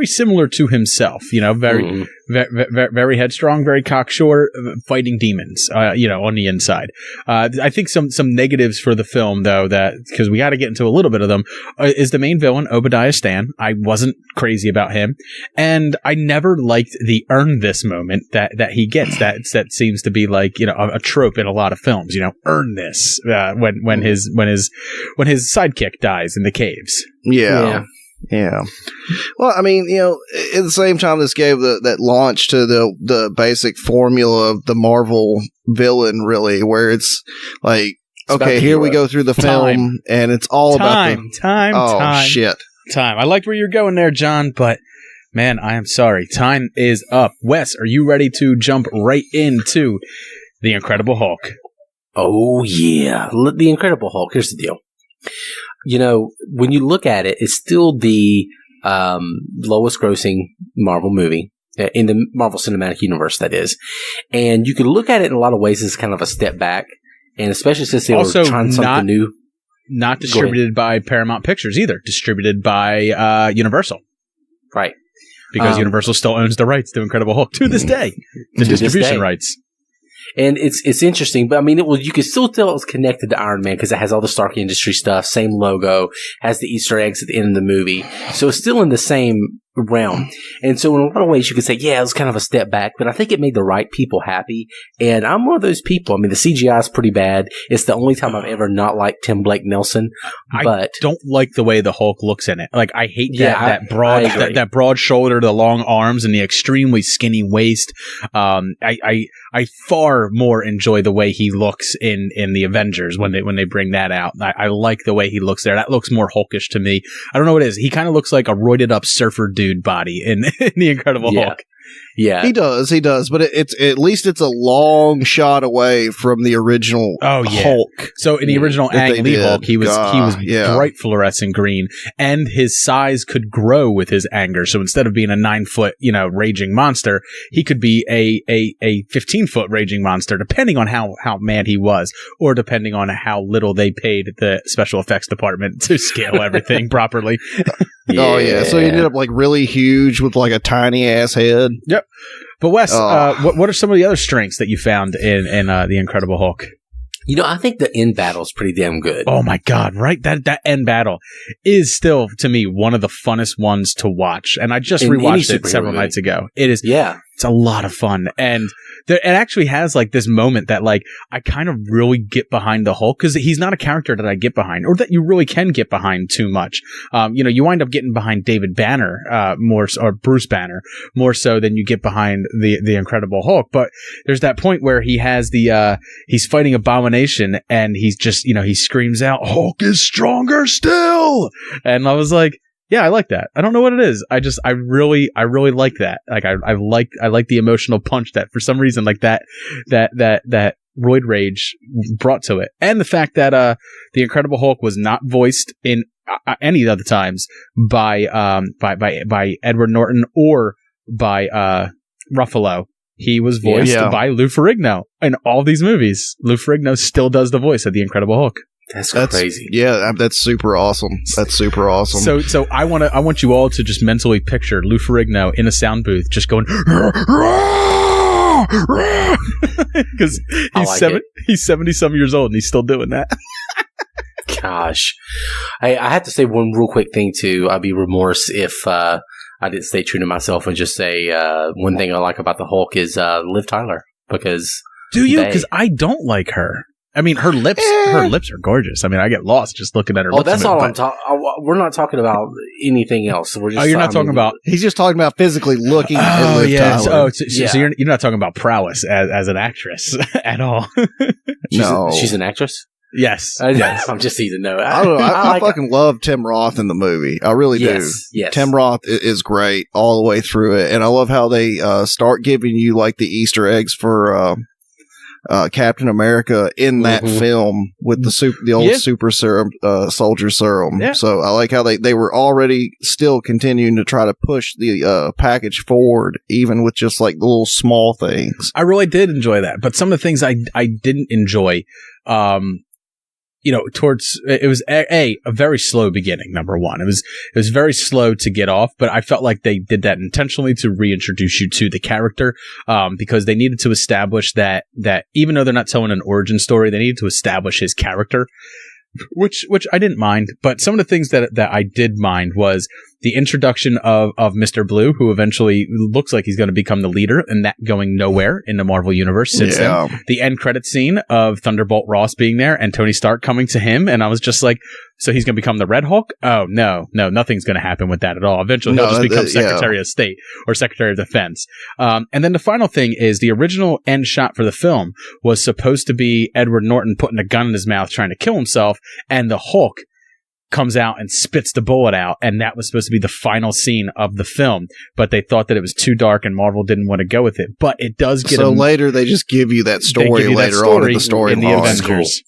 similar to himself, very headstrong, very cocksure, fighting demons, on the inside. I think some negatives for the film, though, that, because we got to get into a little bit of them, is the main villain, Obadiah Stane. I wasn't crazy about him, and I never liked the earn this moment that he gets. That seems to be like, a trope in a lot of films, earn this, when his sidekick dies in the caves. Yeah. Yeah. Well, I mean, at the same time, this gave that launch to the basic formula of the Marvel villain, really, where it's like, okay, here we go through the film, and it's all about time. Shit. Time. I liked where you're going there, John, but man, I am sorry. Time is up. Wes, are you ready to jump right into The Incredible Hulk? Oh, yeah. The Incredible Hulk. Here's the deal. When you look at it, it's still the lowest grossing Marvel movie in the Marvel Cinematic Universe, that is. And you can look at it in a lot of ways as kind of a step back, and especially since they were trying something new. Not distributed by Paramount Pictures either. Distributed by Universal. Right. Because Universal still owns the rights to Incredible Hulk to this day. The distribution rights. And it's interesting, but I mean, you can still tell it was connected to Iron Man because it has all the Stark Industries stuff, same logo, has the Easter eggs at the end of the movie. So it's still in the same realm. And so in a lot of ways you could say, yeah, it was kind of a step back, but I think it made the right people happy. And I'm one of those people. I mean, the CGI is pretty bad. It's the only time I've ever not liked Tim Blake Nelson. But I don't like the way the Hulk looks in it. Like, I hate that broad shoulder, the long arms, and the extremely skinny waist. I far more enjoy the way he looks in the Avengers when they bring that out. I like the way he looks there. That looks more Hulkish to me. I don't know what it is. He kind of looks like a roided up surfer dude body in The Incredible Hulk. Yeah, he does, but it's at least it's a long shot away from the original Hulk. So in the original Ang Lee Hulk, he was bright fluorescent green, and his size could grow with his anger. So instead of being a 9-foot, raging monster, he could be a 15-foot raging monster, depending on how mad he was, or depending on how little they paid the special effects department to scale everything properly. Oh yeah, so he ended up like really huge with like a tiny ass head. Yep. But Wes, what are some of the other strengths that you found in the Incredible Hulk? I think the end battle is pretty damn good. Oh my God, right? That end battle is still, to me, one of the funnest ones to watch. And I just rewatched it several nights ago. It is, it's a lot of fun. And it actually has like this moment that like I kind of really get behind the Hulk, because he's not a character that I get behind, or that you really can get behind too much. You wind up getting behind David Banner more, or Bruce Banner more so than you get behind the Incredible Hulk. But there's that point where he has he's fighting Abomination, and he's just he screams out, "Hulk is stronger still," and I was like, yeah, I like that. I don't know what it is. I really like that. Like I like the emotional punch that for some reason like that roid rage brought to it, and the fact that the Incredible Hulk was not voiced in any other times by Edward Norton or by Ruffalo. He was voiced by Lou Ferrigno in all these movies. Lou Ferrigno still does the voice of the Incredible Hulk. That's crazy. Yeah, that's super awesome. So I want you all to just mentally picture Lou Ferrigno in a sound booth just going because he's 70-some years old and he's still doing that. Gosh. I have to say one real quick thing too. I'd be remorse if I didn't stay true to myself and just say one thing I like about the Hulk is Liv Tyler, because do you? Because I don't like her. I mean, her lips are gorgeous. I mean, I get lost just looking at her lips. Oh, that's all I'm talking. We're not talking about anything else. We're just. Oh, you're not talking about. He's just talking about physically looking at Liv Tyler. So you're not talking about prowess as an actress at all. She's an actress. Yes. Yes. I'm just teasing. No, I don't know. I fucking love Tim Roth in the movie. I really do. Yes. Tim Roth is great all the way through it, and I love how they start giving you like the Easter eggs for. Captain America in that film with the old super serum, soldier serum. Yeah. So I like how they were already still continuing to try to push the package forward, even with just like the little small things. I really did enjoy that, but some of the things I didn't enjoy, it was a very slow beginning. Number one, it was very slow to get off, but I felt like they did that intentionally to reintroduce you to the character, because they needed to establish that even though they're not telling an origin story, they needed to establish his character, which I didn't mind. But some of the things that I did mind was the introduction of Mr. Blue, who eventually looks like he's going to become the leader, and that going nowhere in the Marvel Universe since then. The end credit scene of Thunderbolt Ross being there and Tony Stark coming to him, and I was just like, so he's going to become the Red Hulk? Oh, no, nothing's going to happen with that at all. Eventually he'll just become Secretary of State or Secretary of Defense. And then the final thing is the original end shot for the film was supposed to be Edward Norton putting a gun in his mouth trying to kill himself, and the Hulk comes out and spits the bullet out, and that was supposed to be the final scene of the film, but they thought that it was too dark and Marvel didn't want to go with it. But it does get later they just give you that story later on in the story in the Avengers.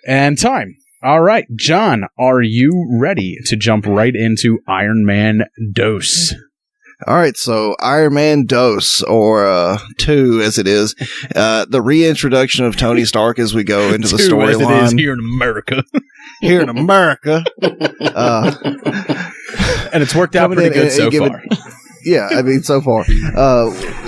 And time. All right, John, are you ready to jump right into Iron Man Dose? All right, so Iron Man Dose, or 2 as it is, the reintroduction of Tony Stark as we go into the storyline. As it is here in America. Here in America. And it's worked out pretty good so far. Yeah, I mean, so far.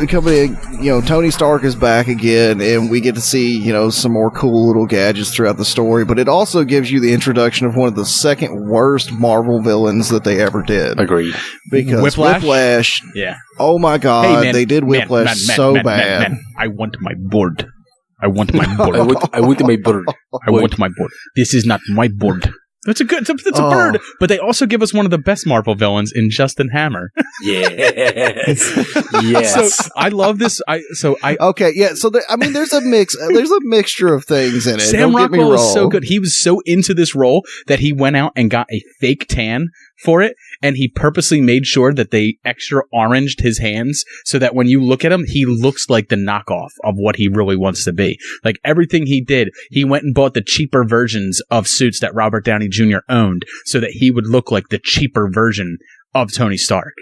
Coming in, Tony Stark is back again, and we get to see, some more cool little gadgets throughout the story, but it also gives you the introduction of one of the second worst Marvel villains that they ever did. Agreed. Because Whiplash, yeah. Oh my God, they did Whiplash so bad. I want my board. I want my board. I want my board. I want my board. This is not my board. It's a bird, but they also give us one of the best Marvel villains in Justin Hammer. Yes. So I love this. Okay, yeah. So there's a mix. There's a mixture of things in it. Sam Rockwell is so good. He was so into this role that he went out and got a fake tan for it, and he purposely made sure that they extra oranged his hands so that when you look at him, he looks like the knockoff of what he really wants to be. Like everything he did, he went and bought the cheaper versions of suits that Robert Downey Jr. owned so that he would look like the cheaper version of Tony Stark.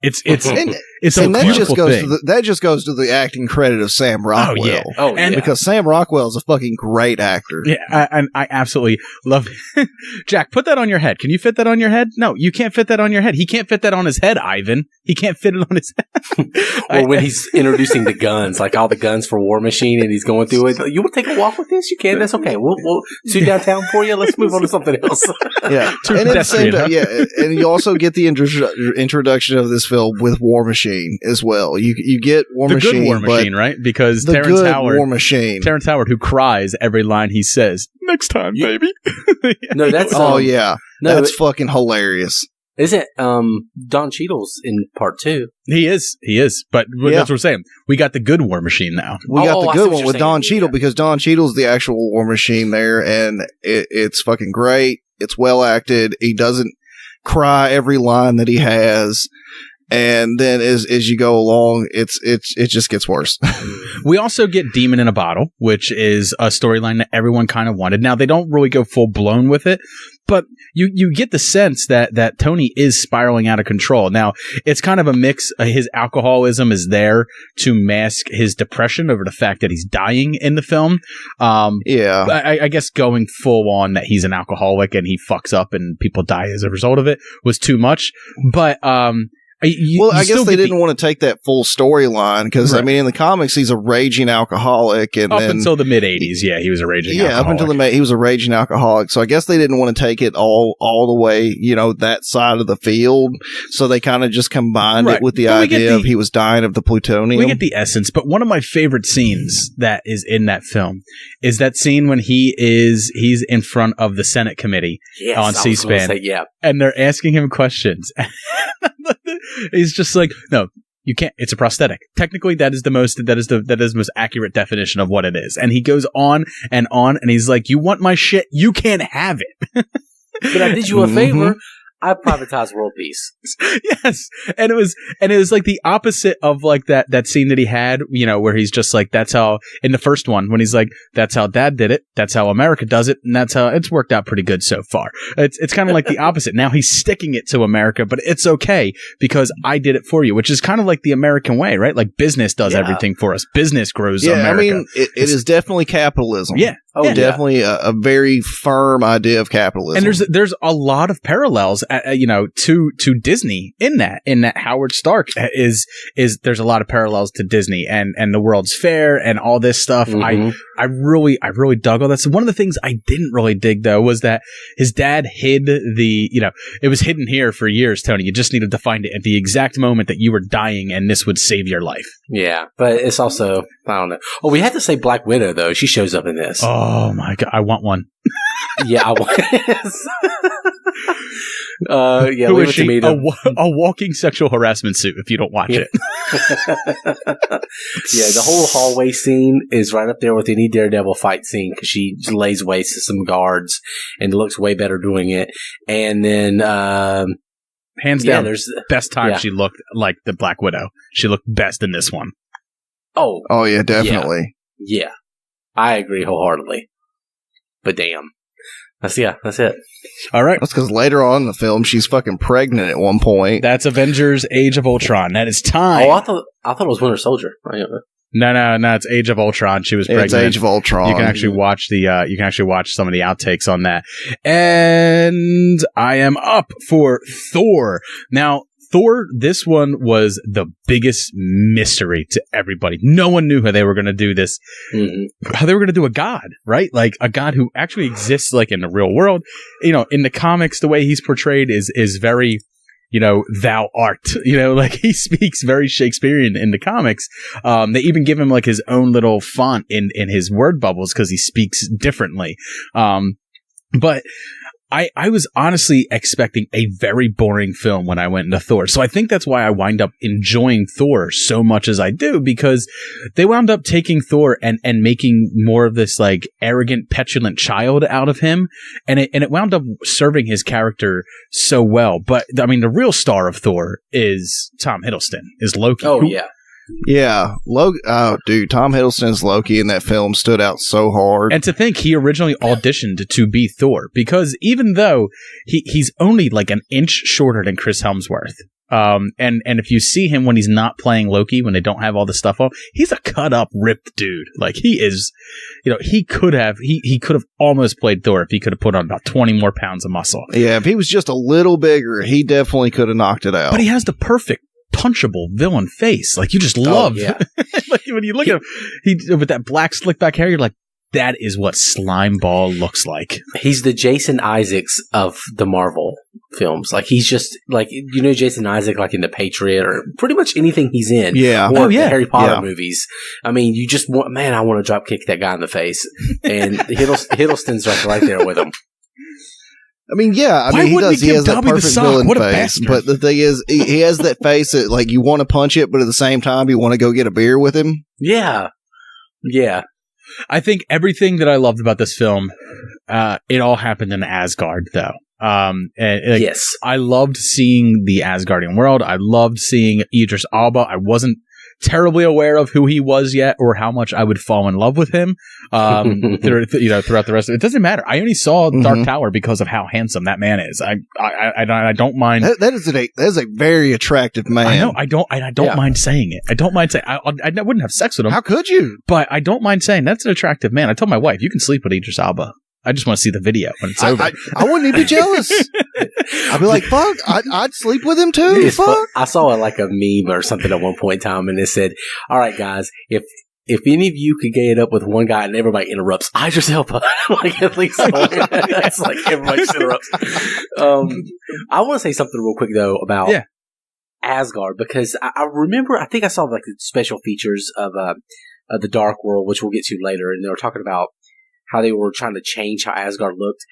It's a beautiful thing. That just goes to the acting credit of Sam Rockwell. And because Sam Rockwell is a fucking great actor. Yeah, I absolutely love it. Jack, put that on your head. Can you fit that on your head? No, you can't fit that on your head. He can't fit that on his head, Ivan. He can't fit it on his head. Or when he's introducing the guns, like all the guns for War Machine, and he's going through it. You want to take a walk with this? You can. That's okay. We'll shoot downtown for you. Let's move on to something else. Yeah, and at the same time, and you also get the introduction of this film with War Machine as well. You get War Machine, good War Machine, right? Because the Terrence good Howard, War Machine, Terrence Howard, who cries every line he says. Next time, baby. No, that's that's fucking hilarious. Isn't Don Cheadle's in part 2? He is. But that's what we're saying. We got the good War Machine now. We got the good one with Don Cheadle because Don Cheadle's the actual War Machine there, and it's fucking great. It's well acted. He doesn't cry every line that he has. And then as you go along, it just gets worse. We also get Demon in a Bottle, which is a storyline that everyone kind of wanted. Now, they don't really go full blown with it, but you get the sense that Tony is spiraling out of control. Now, it's kind of a mix. His alcoholism is there to mask his depression over the fact that he's dying in the film. I guess going full on that he's an alcoholic and he fucks up and people die as a result of it was too much. But I guess they didn't want to take that full storyline because, I mean, in the comics, he's a raging alcoholic. And up until the mid-'80s, he was a raging alcoholic. Up until he was a raging alcoholic. So I guess they didn't want to take it all the way, that side of the field. So they kind of just combined it with the idea of he was dying of the plutonium. We get the essence. But one of my favorite scenes that is in that film is that scene when he's in front of the Senate committee on C-SPAN. And they're asking him questions. He's just like, no, you can't. It's a prosthetic. Technically, that is the most accurate definition of what it is. And he goes on, and he's like, you want my shit? You can't have it. But I did you a favor. I privatized world peace. Yes. And it was like the opposite of like that scene that he had, where he's just like, that's how, in the first one, when he's like, that's how Dad did it, that's how America does it, and that's how it's worked out pretty good so far. It's kind of like the opposite. Now he's sticking it to America, but it's okay because I did it for you, which is kind of like the American way, right? Like business does everything for us. Business grows America. I mean, it is definitely capitalism. Yeah. Definitely a very firm idea of capitalism. And there's a lot of parallels, to Disney in that Howard Stark is there's a lot of parallels to Disney and the World's Fair and all this stuff. I really dug all that. So one of the things I didn't really dig though was that his dad hid it was hidden here for years, Tony. You just needed to find it at the exact moment that you were dying and this would save your life. Yeah, but it's also, I don't know. Oh, we had to say Black Widow though. She shows up in this. Oh my God, I want one. Yeah, I want. Who is she? A walking sexual harassment suit. If you don't watch it. The whole hallway scene is right up there with any Daredevil fight scene because she lays waste to some guards and looks way better doing it. And then, hands down, there's best time she looked like the Black Widow. She looked best in this one. Oh yeah, definitely. Yeah, I agree wholeheartedly. But damn. That's it. All right. That's because later on in the film, she's fucking pregnant at one point. That's Avengers Age of Ultron. That is time. Oh, I thought it was Winter Soldier. No, it's Age of Ultron. She was pregnant. It's Age of Ultron. You can actually watch some of the outtakes on that. And I am up for Thor. Now, Thor, this one was the biggest mystery to everybody. No one knew how they were going to do this, how they were going to do a god, right? Like a god who actually exists like in the real world. In the comics, the way he's portrayed is very, thou art, like he speaks very Shakespearean in the comics. They even give him like his own little font in his word bubbles because he speaks differently. But I was honestly expecting a very boring film when I went into Thor. So I think that's why I wind up enjoying Thor so much as I do, because they wound up taking Thor and making more of this like arrogant, petulant child out of him. And it wound up serving his character so well. But I mean, the real star of Thor is Tom Hiddleston, is Loki. Oh, yeah. Yeah, Tom Hiddleston's Loki in that film stood out so hard. And to think he originally auditioned to be Thor, because even though he's only like an inch shorter than Chris Hemsworth, and if you see him when he's not playing Loki, when they don't have all the stuff on, he's a cut up, ripped dude. Like he is, he could have almost played Thor if he could have put on about 20 more pounds of muscle. Yeah, if he was just a little bigger, he definitely could have knocked it out. But he has the perfect punchable villain face. Like you just love. Yeah. Like when you look at him, he with that black slick back hair, you're like, that is what Slimeball looks like. He's the Jason Isaacs of the Marvel films. Like he's just like, Jason Isaac, like in The Patriot or pretty much anything he's in. Yeah. Or the Harry Potter movies. I mean, you just want, I want to drop kick that guy in the face. And Hiddleston's right there with him. I mean, yeah. I mean, he does. He has that perfect villain face. But the thing is, he has that face that, like, you want to punch it, but at the same time, you want to go get a beer with him. Yeah. Yeah. I think everything that I loved about this film, it all happened in Asgard, though. Yes. I loved seeing the Asgardian world. I loved seeing Idris Elba. I wasn't terribly aware of who he was yet or how much I would fall in love with him throughout the rest of it. It doesn't matter. I only saw Dark Tower because of how handsome that man is. I don't mind. That is a very attractive man. I know. I don't mind saying it. I don't mind saying I wouldn't have sex with him. How could you? But I don't mind saying that's an attractive man. I told my wife, you can sleep with Idris Elba. I just want to see the video when it's over. I wouldn't even be jealous. I'd be like, fuck, I'd sleep with him too. Fuck. I saw like a meme or something at one point in time, and it said, all right, guys, if any of you could get it up with one guy and everybody interrupts, I just help. Like at least that's like everybody just interrupts. I want to say something real quick though about Asgard, because I remember, I think I saw like the special features of the Dark World, which we'll get to later, and they were talking about how they were trying to change how Asgard looked.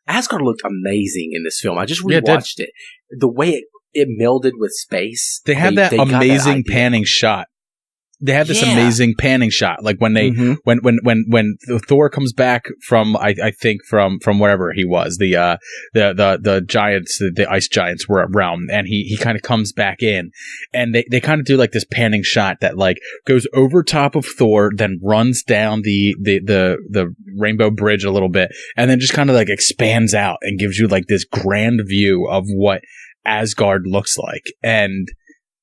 Asgard looked amazing in this film. I just rewatched it. The way it melded with space. They had that amazing panning shot. They have this amazing panning shot, like when they when Thor comes back from I think from wherever he was, the giants, the ice giants were realm, and he kind of comes back in, and they kind of do like this panning shot that like goes over top of Thor, then runs down the Rainbow Bridge a little bit, and then just kind of like expands out and gives you like this grand view of what Asgard looks like. And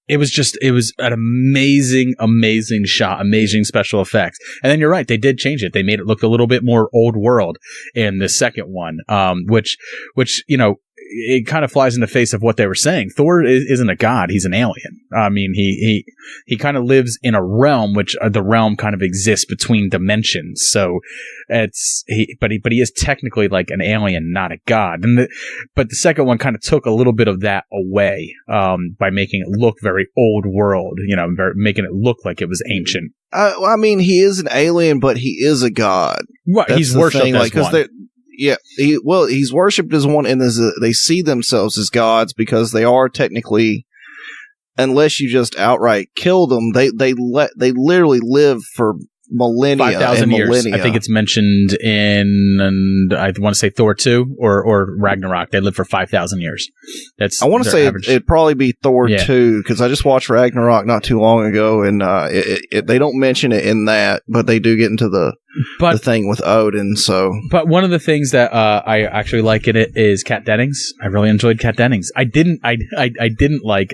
it was an amazing shot, amazing special effects. And then you're right, they did change it. They made it look a little bit more old world in the second one, which it kind of flies in the face of what they were saying. Thor isn't a god; he's an alien. I mean, he kind of lives in a realm, which the realm kind of exists between dimensions. So but he is technically like an alien, not a god. But the second one kind of took a little bit of that away by making it look very old world. Making it look like it was ancient. I mean, he is an alien, but he is a god. Right, he's worshipped as one. Yeah, he's worshipped as one, and they see themselves as gods because they are technically, unless you just outright kill them, they literally live for millennia, 5,000 years. I think it's mentioned in, and I want to say Thor 2 or Ragnarok. They live for 5,000 years. I want to say it'd probably be Thor 2 because I just watched Ragnarok not too long ago, and they don't mention it in that, but they do get into the thing with Odin. So, but one of the things that I actually like in it is Kat Dennings. I really enjoyed Kat Dennings. I didn't like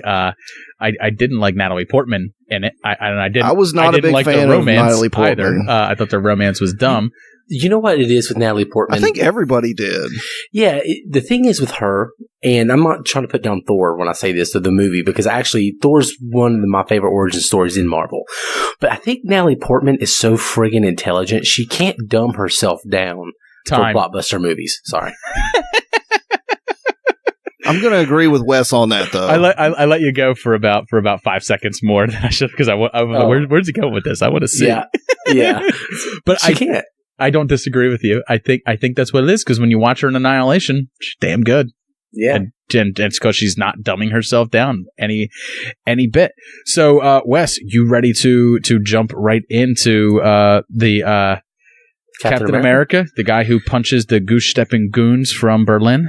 Natalie Portman in it. I was not a big fan of Natalie Portman either. I thought their romance was dumb. You know what it is with Natalie Portman? I think everybody did. Yeah, the thing is with her, and I'm not trying to put down Thor when I say this, to the movie, because actually Thor's one of my favorite origin stories in Marvel. But I think Natalie Portman is so friggin' intelligent, she can't dumb herself down for blockbuster movies. Sorry. I'm going to agree with Wes on that, though. I let you go for about 5 seconds more than I should, because where's he going with this? I want to see. Yeah, but she can't. I don't disagree with you. I think that's what it is, because when you watch her in Annihilation, she's damn good. Yeah. And it's because she's not dumbing herself down any bit. So, Wes, you ready to jump right into the Captain America, the guy who punches the goose-stepping goons from Berlin?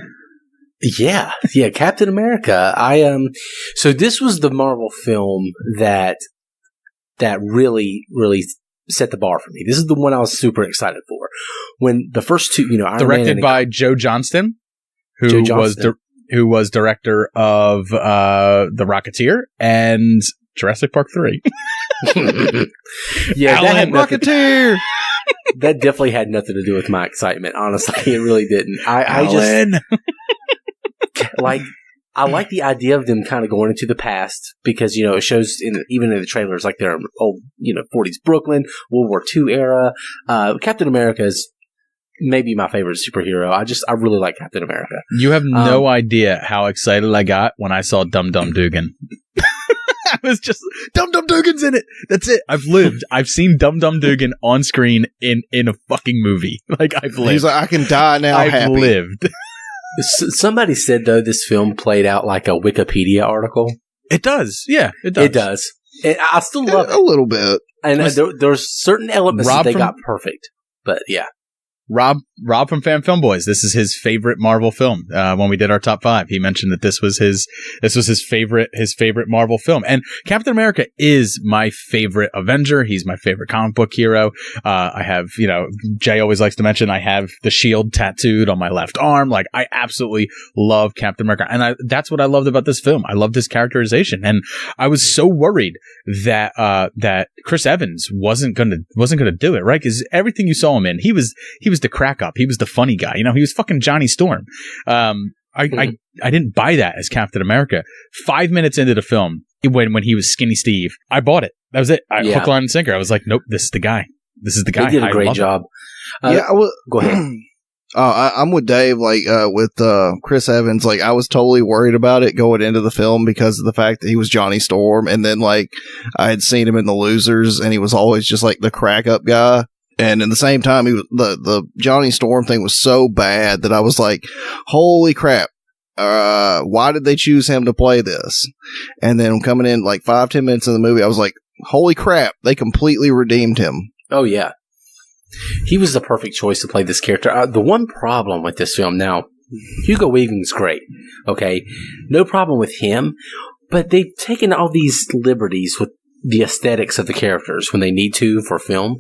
Yeah, Captain America. So this was the Marvel film that really set the bar for me. This is the one I was super excited for. When the first two, Iron directed Man by Joe Johnston, who was director of The Rocketeer and Jurassic Park 3. Yeah, Alan Rocketeer. That definitely had nothing to do with my excitement. Honestly, it really didn't. I just I like the idea of them kind of going into the past, because it shows even in the trailers like they're old 40s Brooklyn, World War II era. Captain America is maybe my favorite superhero. I really like Captain America. You have no idea how excited I got when I saw Dum Dum Dugan. I was just, Dum Dum Dugan's in it. That's it. I've lived. I've seen Dum Dum Dugan on screen in a fucking movie. Like, I've lived. He's like, I can die now. I've lived. Somebody said, though, this film played out like a Wikipedia article. It does. Yeah, it does. It does. And I still love it. A little bit. And there's certain elements that they got perfect. But, yeah. Rob from Fan Film Boys. This is his favorite Marvel film. When we did our top 5, he mentioned that this was his favorite Marvel film. And Captain America is my favorite Avenger. He's my favorite comic book hero. I have, Jay always likes to mention I have the shield tattooed on my left arm. Like, I absolutely love Captain America, and that's what I loved about this film. I love this characterization, and I was so worried that Chris Evans wasn't gonna do it, right? Because everything you saw him in, he was the crack up. He was the funny guy. He was fucking Johnny Storm. I didn't buy that as Captain America. 5 minutes into the film, when he was Skinny Steve, I bought it. That was it. Hook, line, and sinker. I was like, nope, this is the guy. This is the guy. He did a great job. Go ahead. I'm with Dave. With Chris Evans, I was totally worried about it going into the film because of the fact that he was Johnny Storm, and then I had seen him in The Losers, and he was always just the crack up guy. And at the same time, he was, the Johnny Storm thing was so bad that I was like, holy crap. Why did they choose him to play this? And then coming in 5-10 minutes in the movie, I was like, holy crap, they completely redeemed him. Oh, yeah. He was the perfect choice to play this character. The one problem with this film now, Hugo Weaving's great. Okay. No problem with him, but they've taken all these liberties with the aesthetics of the characters when they need to for film.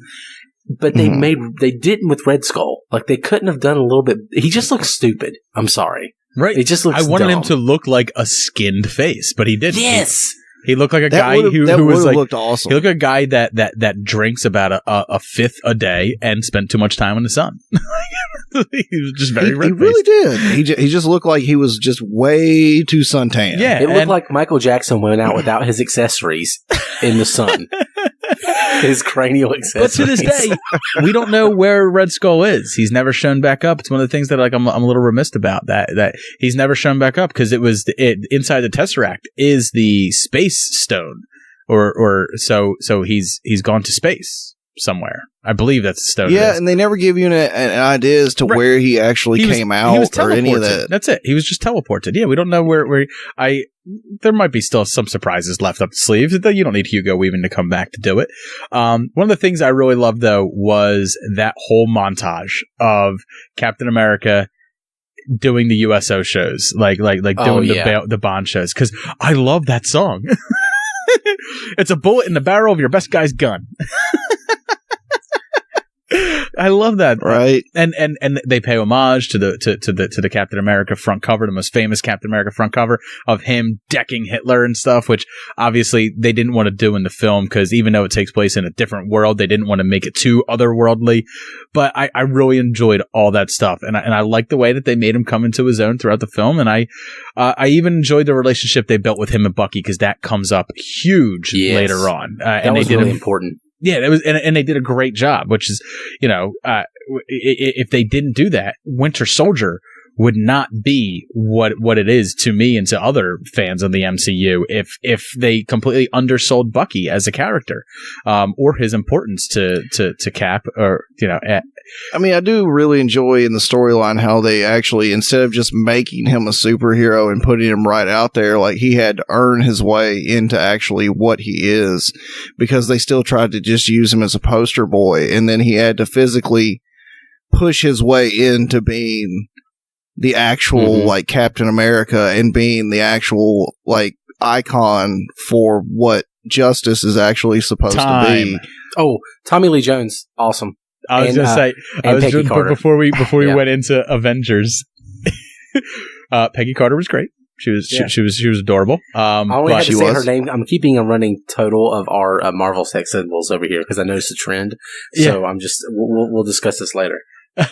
But they didn't with Red Skull. They couldn't have done a little bit. He just looks stupid. I'm sorry. Right. It just looks I wanted dumb. him to look like a skinned face, but he didn't. Yes. He looked like a guy who was looked awesome. He looked like a guy that drinks about a fifth a day and spent too much time in the sun. He was just very red-faced. He really did. He just looked like he was just way too suntan. Yeah, it looked like Michael Jackson went out without his accessories in the sun. His cranial accessories. But to this day, we don't know where Red Skull is. He's never shown back up. It's one of the things that I'm a little remiss about, that he's never shown back up, because inside the Tesseract is the Space Stone, or so he's gone to space somewhere. I believe that's the stone. Yeah, and they never give you an idea as to where he actually came out or any of that. That's it. He was just teleported. Yeah, we don't know where. There might be still some surprises left up the sleeve. You don't need Hugo Weaving to come back to do it. One of the things I really loved, though, was that whole montage of Captain America doing the USO shows, doing the Bond shows, because I love that song. It's a bullet in the barrel of your best guy's gun. I love that, right? And they pay homage to the Captain America front cover, the most famous Captain America front cover of him decking Hitler and stuff, which obviously they didn't want to do in the film, because even though it takes place in a different world, they didn't want to make it too otherworldly. But I really enjoyed all that stuff, and I like the way that they made him come into his own throughout the film, and I even enjoyed the relationship they built with him and Bucky, because that comes up huge later on. That was really important. Yeah, that was, and they did a great job, which is, if they didn't do that, Winter Soldier would not be what it is to me and to other fans of the MCU if they completely undersold Bucky as a character, or his importance to Cap, or I mean, I do really enjoy in the storyline how they actually, instead of just making him a superhero and putting him right out there, like he had to earn his way into actually what he is, because they still tried to just use him as a poster boy, and then he had to physically push his way into being the actual like Captain America and being the actual like icon for what justice is actually supposed to be. Oh, Tommy Lee Jones, awesome. I was going to say, I was Peggy Carter. before we went into Avengers, Peggy Carter was great. She was adorable. I only had to say her name. I'm keeping a running total of our Marvel sex symbols over here because I noticed a trend. So I'm just we'll discuss this later. All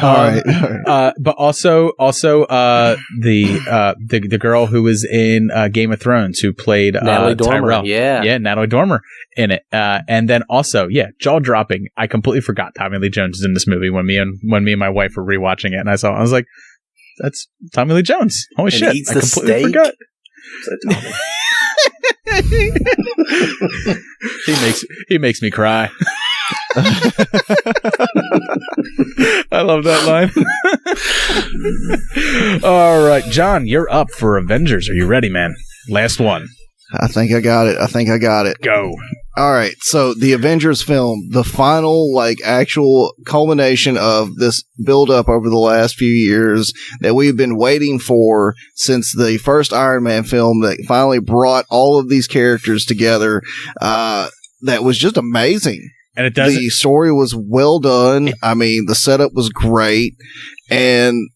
right. But also the girl who was in Game of Thrones who played Natalie Dormer. Tyrell. Yeah, Natalie Dormer in it. And then also, jaw dropping. I completely forgot Tommy Lee Jones is in this movie when me and my wife were rewatching it, and I was like, that's Tommy Lee Jones. Holy shit! I completely forgot. He makes me cry. I love that line. All right, John, you're up for Avengers. Are you ready, man? Last one. I think I got it. Go. All right, so the Avengers film, the final, like, actual culmination of this build-up over the last few years that we've been waiting for since the first Iron Man film that finally brought all of these characters together, that was just amazing. And it does. The story was well done. I mean, the setup was great. And,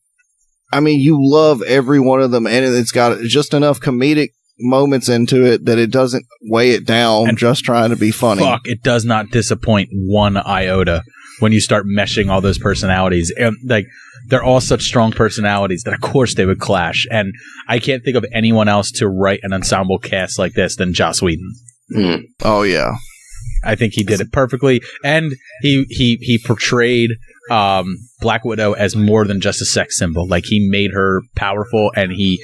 I mean, you love every one of them, and it's got just enough comedic moments into it that it doesn't weigh it down and just trying to be funny. It does not disappoint one iota when you start meshing all those personalities. And, like, they're all such strong personalities that, of course, they would clash. And I can't think of anyone else to write an ensemble cast like this than Joss Whedon. Oh, yeah. I think he did it perfectly, and he portrayed Black Widow as more than just a sex symbol. Like, he made her powerful, and he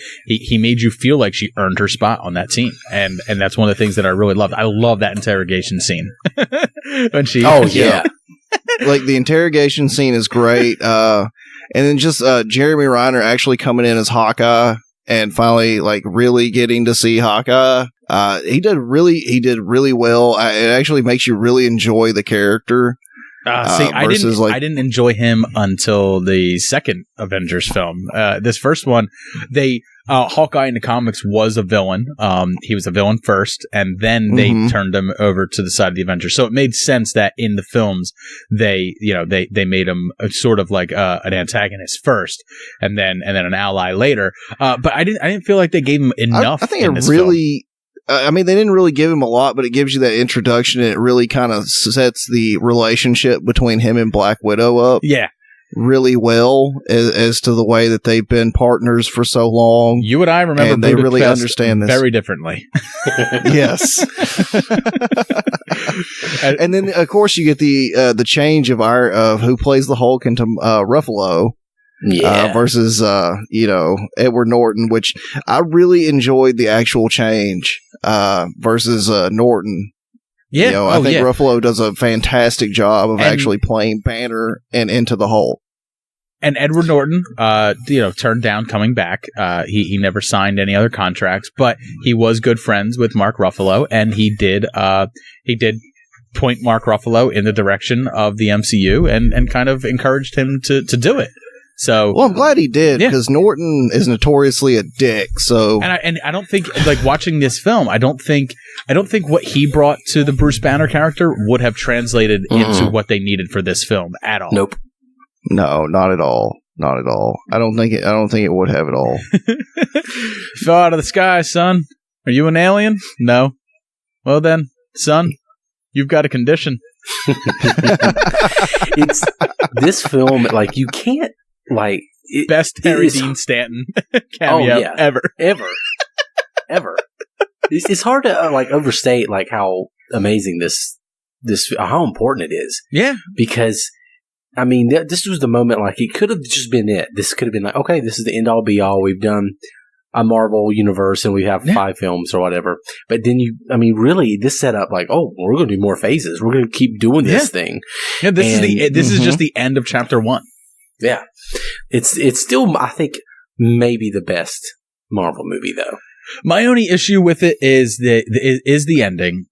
made you feel like she earned her spot on that team, and that's one of the things that I really loved. I love that interrogation scene when she. Oh yeah, like the interrogation scene is great, and then just Jeremy Renner actually coming in as Hawkeye. And finally, like, really getting to see Hawkeye, he did really well. It actually makes you really enjoy the character. I didn't enjoy him until the second Avengers film. This first one, Hawkeye in the comics was a villain. He was a villain first, and then they turned him over to the side of the Avengers. So it made sense that in the films they made him sort of like an antagonist first, and then an ally later. But I didn't feel like they gave him enough. I think it really. I mean, they didn't really give him a lot, but it gives you that introduction, and it really kind of sets the relationship between him and Black Widow up. Yeah. Really well as to the way that they've been partners for so long. You and I remember, and they really understand this very differently. Yes. And then, of course, you get the change of who plays the Hulk into Ruffalo. Yeah. Versus, Edward Norton, which I really enjoyed the actual change versus Norton. Yeah. I think Ruffalo does a fantastic job of actually playing Banner and into the Hulk. And Edward Norton, turned down coming back. He never signed any other contracts, but he was good friends with Mark Ruffalo, and he did point Mark Ruffalo in the direction of the MCU and kind of encouraged him to do it. So, well, I'm glad he did, because Norton is notoriously a dick. So, and I don't think, like, watching this film, I don't think what he brought to the Bruce Banner character would have translated into what they needed for this film at all. Nope. No, not at all. Not at all. I don't think it would have at all. Fell out of the sky, son. Are you an alien? No. Well then, son, you've got a condition. It's this film, like, you can't. Like, best Harry Dean Stanton cameo ever. It's hard to overstate like how amazing this how important it is. Yeah, because I mean, this was the moment, like, it could have just been it. This could have been like, okay, this is the end-all, be-all. We've done a Marvel universe, and we have 5 films or whatever. But then really, this set up like, oh, we're going to do more phases. We're going to keep doing this thing. Yeah, this is just the end of chapter 1. Yeah. It's still, I think, maybe the best Marvel movie, though. My only issue with it is the ending.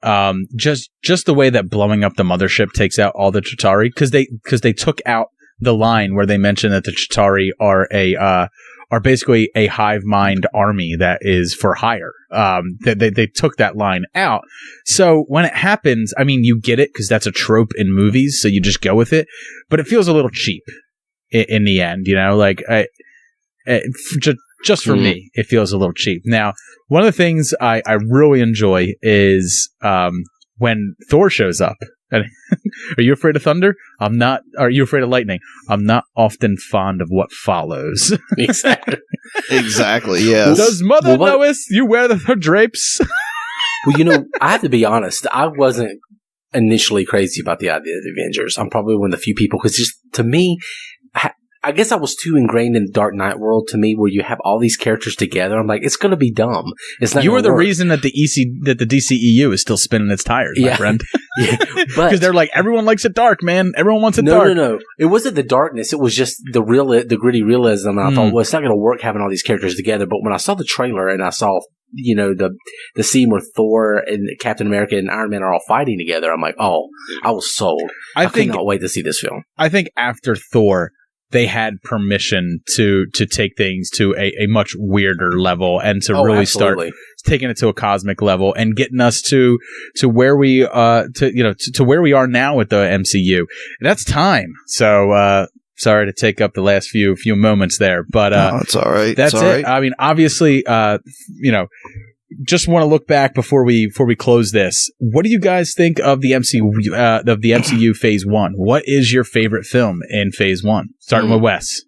Just the way that blowing up the mothership takes out all the Chitauri, because they took out the line where they mentioned that the Chitauri are basically a hive mind army that is for hire. They took that line out. So when it happens, I mean, you get it because that's a trope in movies, so you just go with it. But it feels a little cheap in the end, you know, like just for me, it feels a little cheap. Now, one of the things I really enjoy is when Thor shows up. And are you afraid of thunder? I'm not. Are you afraid of lightning? I'm not often fond of what follows. Exactly. Yes. Does Mother Knowest you wear her drapes? Well, you know, I have to be honest. I wasn't initially crazy about the idea of the Avengers. I'm probably one of the few people, because just to me, I guess I was too ingrained in the Dark Knight world, to me, where you have all these characters together. I'm like, it's going to be dumb. It's not. You are the reason that the DCEU is still spinning its tires, my friend. Yeah, because they're like, everyone likes it dark, man. Everyone wants it dark. No. It wasn't the darkness. It was just the gritty realism. And I thought, well, it's not going to work having all these characters together. But when I saw the trailer and I saw, you know, the scene where Thor and Captain America and Iron Man are all fighting together, I'm like, oh, I was sold. I cannot wait to see this film. I think after Thor, they had permission to take things to a much weirder level and to really start taking it to a cosmic level and getting us to where we to where we are now with the MCU. And that's time. So sorry to take up the last few moments there, but no, it's all right. That's it. Right. I mean, obviously, you know, just want to look back before we close this. What do you guys think of the MCU Phase One? What is your favorite film in Phase One? Starting with Wes.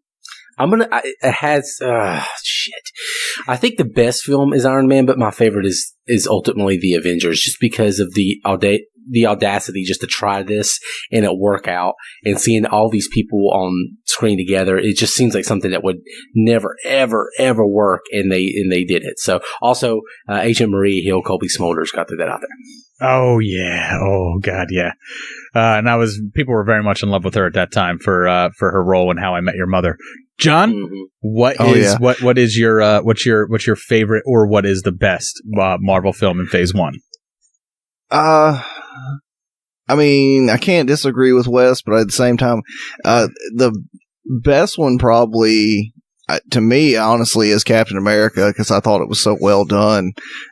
It has shit. I think the best film is Iron Man, but my favorite is ultimately the Avengers, just because of the audacity just to try this and it work out, and seeing all these people on screen together. It just seems like something that would never, ever, ever work, and they did it. So also, Agent Marie Hill, Colby Smulders got that out there. Oh yeah. Oh god, yeah. And people were very much in love with her at that time for her role in How I Met Your Mother. John, what's your favorite, or what is the best Marvel film in Phase One? I mean, I can't disagree with Wes, but at the same time, the best one probably, to me, honestly, is Captain America, because I thought it was so well done,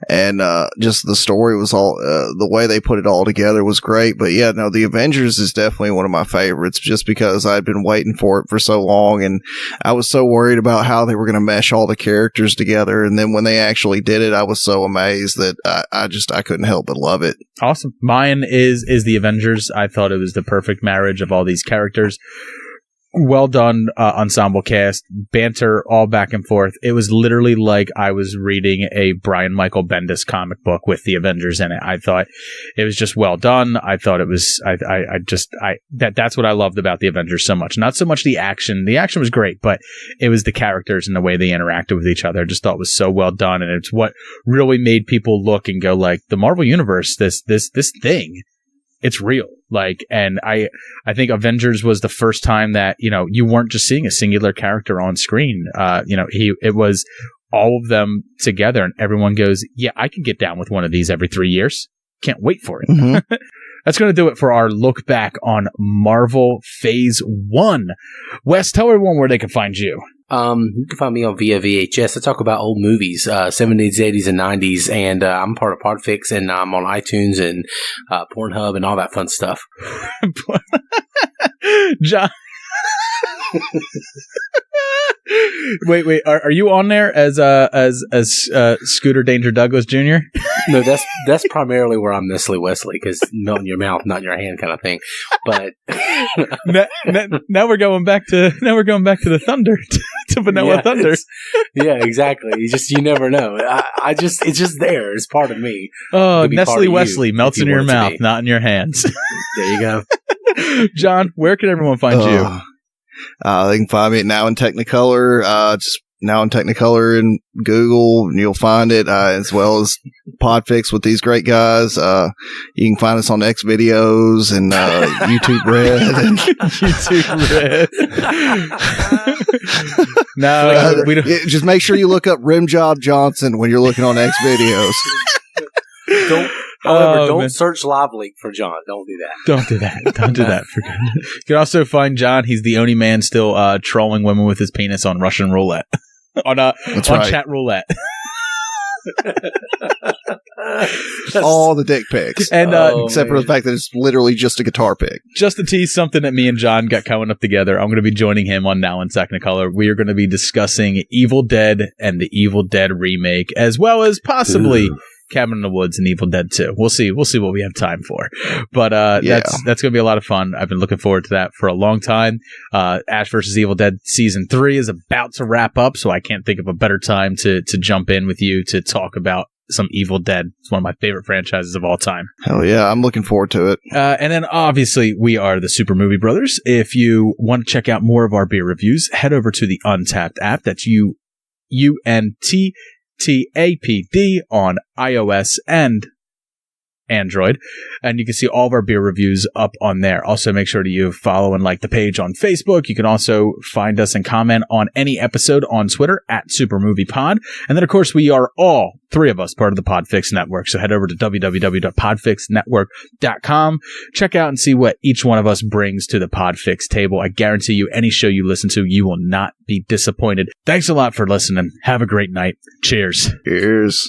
and just the story was all, the way they put it all together was great. But yeah, no, the Avengers is definitely one of my favorites, just because I'd been waiting for it for so long, and I was so worried about how they were going to mesh all the characters together, and then when they actually did it, I was so amazed that I couldn't help but love it. Awesome. Mine is the Avengers. I thought it was the perfect marriage of all these characters. Well done, ensemble cast, banter all back and forth. It was literally like I was reading a Brian Michael Bendis comic book with the Avengers in it. I thought it was just well done. I thought it was, that's what I loved about the Avengers so much. Not so much the action. The action was great, but it was the characters and the way they interacted with each other. I just thought it was so well done. And it's what really made people look and go like, the Marvel Universe, this thing, it's real. Like, and I think Avengers was the first time that, you know, you weren't just seeing a singular character on screen. It was all of them together, and everyone goes, yeah, I can get down with one of these every 3 years. Can't wait for it. Mm-hmm. That's going to do it for our look back on Marvel Phase 1. Wes, tell everyone where they can find you. You can find me on Via VHS. I talk about old movies, 70s, 80s, and 90s, and I'm part of Podfix, and I'm on iTunes and Pornhub and all that fun stuff. John. Wait, are you on there as Scooter Danger Douglas Jr.? No, that's primarily where I'm Nestle Wesley, because melt in your mouth, not in your hand, kind of thing. But now we're going back to the Thunder, to Vanilla Thunder. Yeah, exactly. You never know. It's just there. It's part of me. Oh, Nestle Wesley melts in your mouth, not in your hands. There you go. John, where can everyone find you? They can find me at Now In Technicolor. Just Now In Technicolor in Google, and you'll find it, as well as Podfix with these great guys. You can find us on X Videos and YouTube Red. And YouTube Red. No, we don't. Just make sure you look up Rimjob Johnson when you're looking on X Videos. Don't search Live Leak for John. Don't do that. Don't do that. Don't do that. For goodness. You can also find John. He's the only man still trolling women with his penis on Russian roulette. on chat roulette. All the dick pics. And except for the fact that it's literally just a guitar pick. Just to tease something that me and John got coming up together, I'm going to be joining him on Now In Technicolor. We are going to be discussing Evil Dead and the Evil Dead remake, as well as possibly Cabin in the Woods and Evil Dead 2. We'll see what we have time for. But that's going to be a lot of fun. I've been looking forward to that for a long time. Ash vs. Evil Dead Season 3 is about to wrap up, so I can't think of a better time to jump in with you to talk about some Evil Dead. It's one of my favorite franchises of all time. Hell yeah, I'm looking forward to it. And then obviously we are the Super Movie Brothers. If you want to check out more of our beer reviews, head over to the Untapped app. That's UNTTAPD on iOS and Android, and you can see all of our beer reviews up on there. Also, make sure to follow and like the page on Facebook. You can also find us and comment on any episode on Twitter at SuperMoviePod. And then, of course, we are all three of us part of the Podfix Network. So head over to www.podfixnetwork.com. Check out and see what each one of us brings to the Podfix table. I guarantee you, any show you listen to, you will not be disappointed. Thanks a lot for listening. Have a great night. Cheers. Cheers.